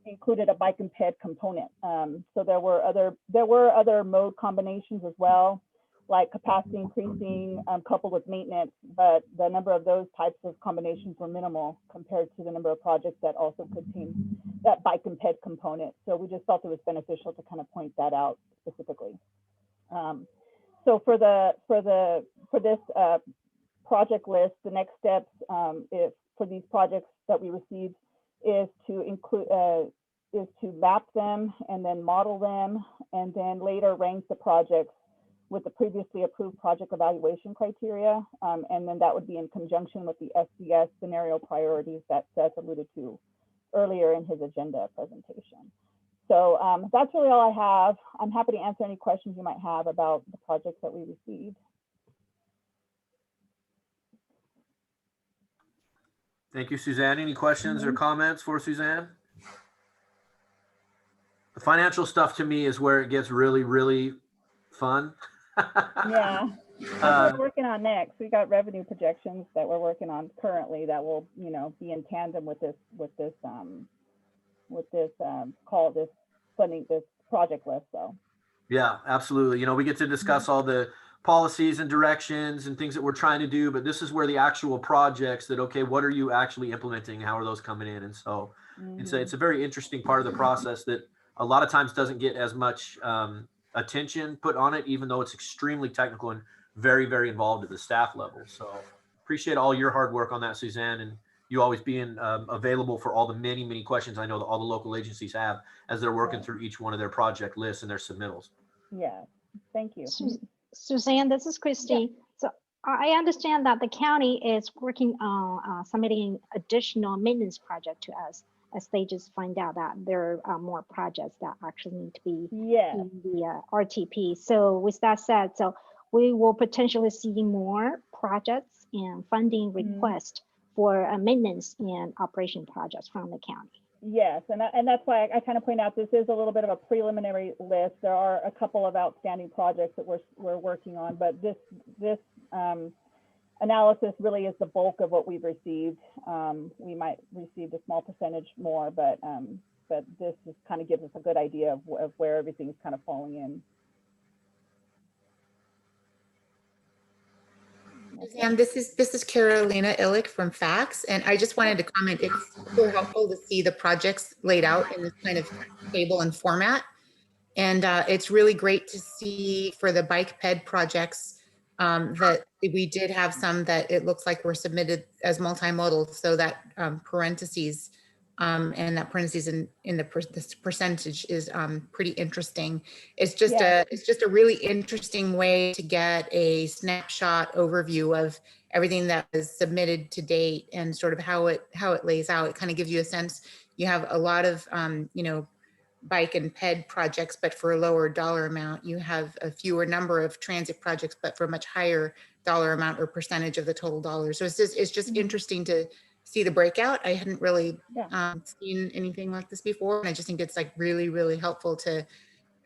included a bike and ped component. So there were other mode combinations as well, like capacity increasing coupled with maintenance, but the number of those types of combinations were minimal compared to the number of projects that also contain that bike and ped component. So we just felt it was beneficial to kind of point that out specifically. So for this project list, the next steps for these projects that we received is to map them and then model them, and then later rank the projects with the previously approved project evaluation criteria. And then that would be in conjunction with the SDS scenario priorities that Seth alluded to earlier in his agenda presentation. So that's really all I have. I'm happy to answer any questions you might have about the projects that we received. Thank you, Suzanne. Any questions or comments for Suzanne? The financial stuff to me is where it gets really, really fun. Yeah, that's what we're working on next. We got revenue projections that we're working on currently that will, be in tandem with this funding, this project list. So. Yeah, absolutely. We get to discuss all the policies and directions and things that we're trying to do, but this is where the actual projects that, okay, what are you actually implementing? How are those coming in? And so it's a very interesting part of the process that a lot of times doesn't get as much attention put on it, even though it's extremely technical and very, very involved at the staff level. So appreciate all your hard work on that, Suzanne, and you always being available for all the many, many questions I know that all the local agencies have as they're working through each one of their project lists and their submittals. Yeah, thank you. Suzanne, this is Christy. Yeah. So I understand that the county is working on submitting additional maintenance project to us. as they just find out that there are more projects that actually need to be Yeah. in the RTP. So with that said, so we will potentially see more projects and funding requests for maintenance and operation projects from the county. Yes, and that's why I kind of point out this is a little bit of a preliminary list. There are a couple of outstanding projects that we're working on, but this analysis really is the bulk of what we've received. We might receive a small percentage more, but this just kind of gives us a good idea of where everything's kind of falling in. And this is Carolina Illick from FACS, and I just wanted to comment, it's super helpful to see the projects laid out in this kind of table and format. And it's really great to see for the bike ped projects that we did have some that it looks like were submitted as multimodal, so that parentheses and that parentheses in this percentage is pretty interesting. It's just a really interesting way to get a snapshot overview of everything that was submitted to date and sort of how it lays out. It kind of gives you a sense. You have a lot of bike and ped projects, but for a lower dollar amount. You have a fewer number of transit projects, but for a much higher dollar amount or percentage of the total dollars. So it's just interesting to see the breakout. I hadn't really seen anything like this before. And I just think it's like really, really helpful to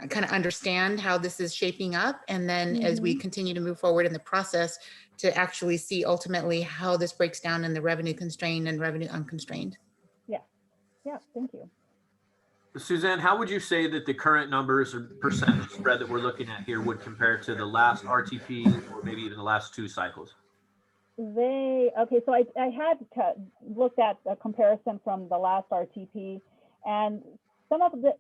kind of understand how this is shaping up. And then as we continue to move forward in the process, to actually see ultimately how this breaks down in the revenue constrained and revenue unconstrained. Yeah, thank you. Suzanne, how would you say that the current numbers or percentage spread that we're looking at here would compare to the last RTP or maybe even the last two cycles? Okay, so I had looked at a comparison from the last RTP, and some of the,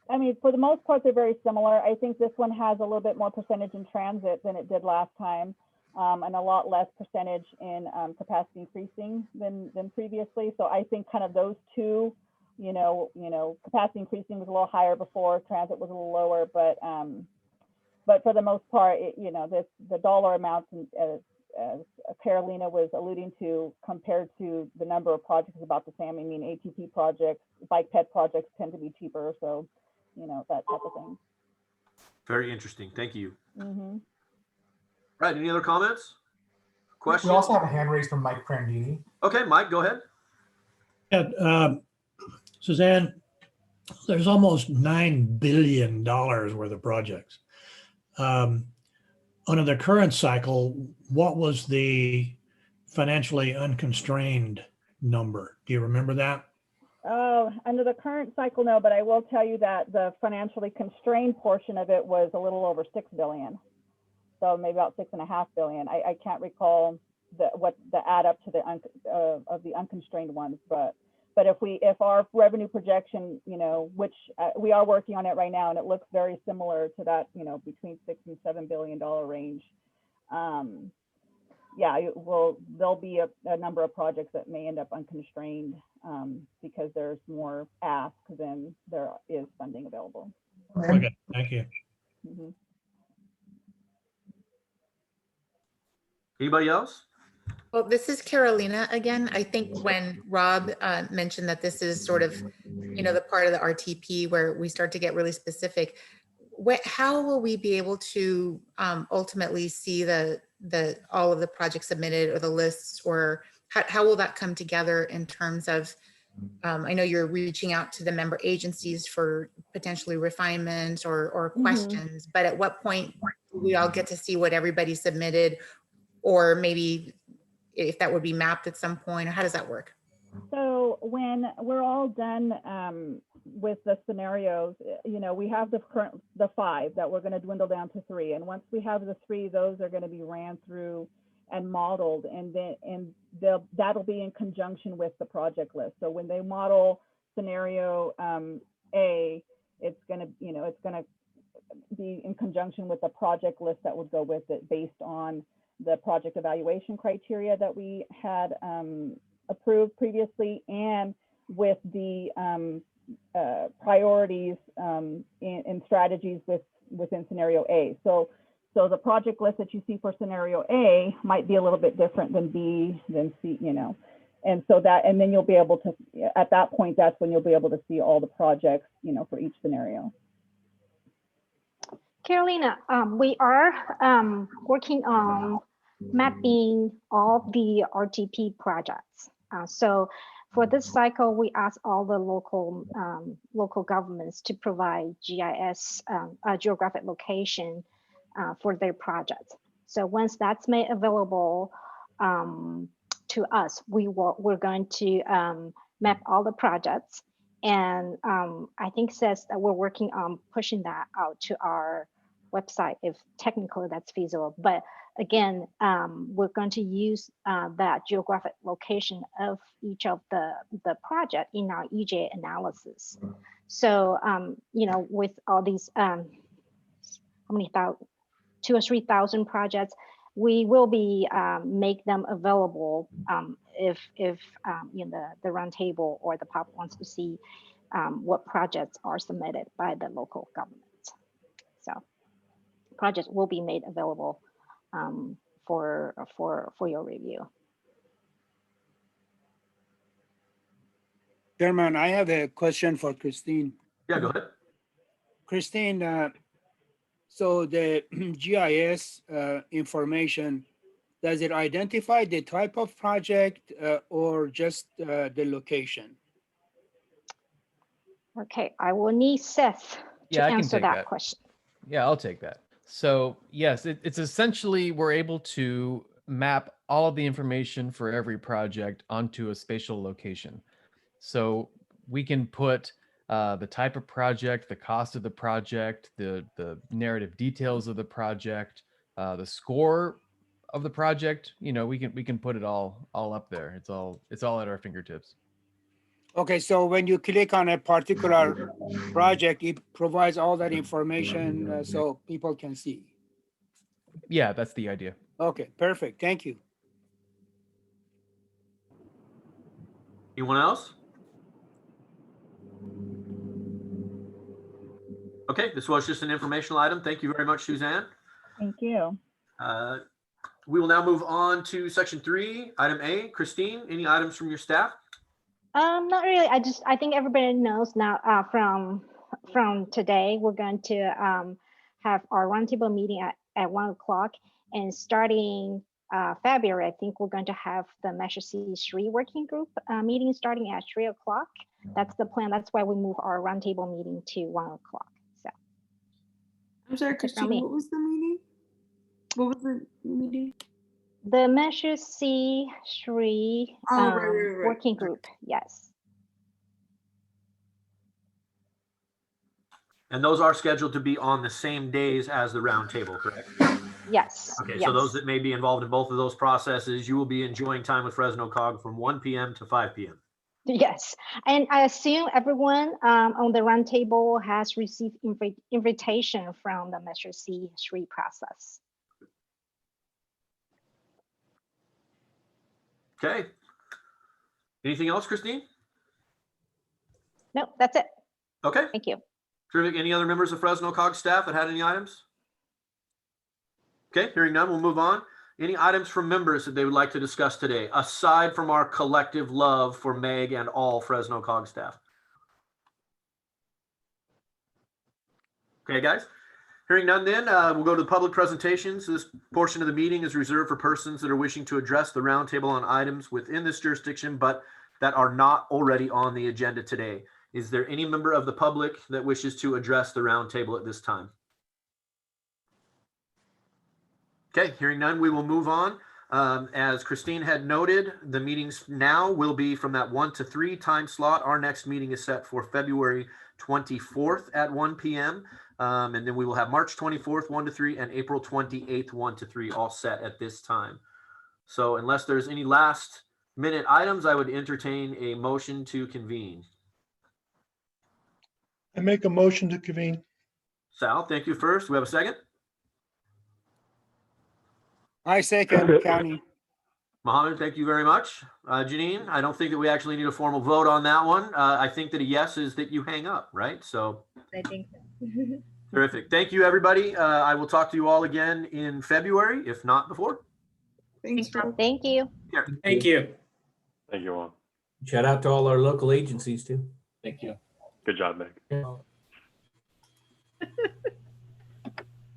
I mean, for the most part, they're very similar. I think this one has a little bit more percentage in transit than it did last time, and a lot less percentage in capacity increasing than previously. So I think kind of those two, you know, capacity increasing was a little higher before, transit was a little lower, but for the most part, the dollar amounts, as Carolina was alluding to, compared to the number of projects, is about the same. I mean, ATP projects, bike ped projects tend to be cheaper, so that type of thing. Very interesting. Thank you. Mm-hmm. Right. Any other comments? Questions? We also have a hand raised from Mike Prandini. Okay, Mike, go ahead. Yeah, Suzanne, there's almost $9 billion worth of projects. Under the current cycle, what was the financially unconstrained number? Do you remember that? Oh, under the current cycle, no, but I will tell you that the financially constrained portion of it was a little over $6 billion. So maybe about $6.5 billion. I can't recall what the add up to the of the unconstrained ones, but if our revenue projection, which we are working on it right now, and it looks very similar to that, between $6 and $7 billion range. There'll be a number of projects that may end up unconstrained because there's more ask than there is funding available. Okay, thank you. Mm-hmm. Anybody else? Well, this is Carolina again. I think when Rob mentioned that this is sort of, the part of the RTP where we start to get really specific, how will we be able to ultimately see all of the projects submitted or the lists, or how will that come together in terms of, I know you're reaching out to the member agencies for potentially refinements or questions, but at what point do we all get to see what everybody submitted, or maybe if that would be mapped at some point, or how does that work? So when we're all done with the scenarios, we have the 5 that we're going to dwindle down to 3. And once we have the 3, those are going to be ran through and modeled, and that'll be in conjunction with the project list. So when they model scenario A, it's going to be in conjunction with the project list that would go with it, based on the project evaluation criteria that we had approved previously, and with the priorities and strategies within scenario A. So the project list that you see for scenario A might be a little bit different than B, than C, And so that, and then you'll be able to, at that point, that's when you'll be able to see all the projects, you know, for each scenario. Carolina, we are working on mapping all the RTP projects. So for this cycle, we asked all the local governments to provide GIS, geographic location for their projects. So once that's made available to us, we're going to map all the projects. And I think says that we're working on pushing that out to our website if technically that's feasible. But again, we're going to use that geographic location of each of the project in our EJ analysis. So, you know, with all these, how many thousand, 2,000 or 3,000 projects, we will be make them available if you know, the roundtable or the public wants to see what projects are submitted by the local governments. So projects will be made available for your review. Chairman, I have a question for Christine. Yeah, go ahead. Christine, so the GIS information, does it identify the type of project or just the location? Okay, I will need Seth to answer that question. Yeah, I'll take that. So yes, it's essentially we're able to map all of the information for every project onto a spatial location. So we can put the type of project, the cost of the project, the narrative details of the project, the score of the project. You know, we can put it all up there. It's all at our fingertips. Okay, so when you click on a particular project, it provides all that information so people can see. Yeah, that's the idea. Okay, perfect. Thank you. Anyone else? Okay, this was just an informational item. Thank you very much, Suzanne. Thank you. We will now move on to section 3, item A. Christine, any items from your staff? Not really. I think everybody knows now from today, we're going to have our roundtable meeting at 1 o'clock, and starting February, I think we're going to have the Measure C3 working group meeting starting at 3 o'clock. That's the plan. That's why we move our roundtable meeting to 1 o'clock. So I'm sorry, Christine, what was the meeting? What was the meeting? The Measure C3 right. working group, yes. And those are scheduled to be on the same days as the roundtable, correct? Yes. Okay, yes. so those that may be involved in both of those processes, you will be enjoying time with Fresno COG from 1 p.m. to 5 p.m. Yes, and I assume everyone on the roundtable has received invitation from the Measure C3 process. Okay. Anything else, Christine? No, that's it. Okay. Thank you. Terrific. Any other members of Fresno COG staff that had any items? Okay, hearing none, we'll move on. Any items from members that they would like to discuss today, aside from our collective love for Meg and all Fresno COG staff? Okay, guys. Hearing none then, we'll go to the public presentations. This portion of the meeting is reserved for persons that are wishing to address the roundtable on items within this jurisdiction, but that are not already on the agenda today. Is there any member of the public that wishes to address the roundtable at this time? Okay, hearing none, we will move on. As Christine had noted, the meetings now will be from that 1 to 3 time slot. Our next meeting is set for February 24th at 1 p.m. And then we will have March 24th, 1 to 3, and April 28th, 1 to 3, all set at this time. So unless there's any last minute items, I would entertain a motion to convene. I make a motion to convene. Sal, thank you first. We have a second? I second, County. Mohammed, thank you very much. Janine, I don't think that we actually need a formal vote on that one. I think that a yes is that you hang up, right? So I think so. terrific. Thank you, everybody. I will talk to you all again in February, if not before. Thanks, Rob. Thank you. Here. Thank you. Thank you all. Shout out to all our local agencies too. Thank you. Good job, Meg.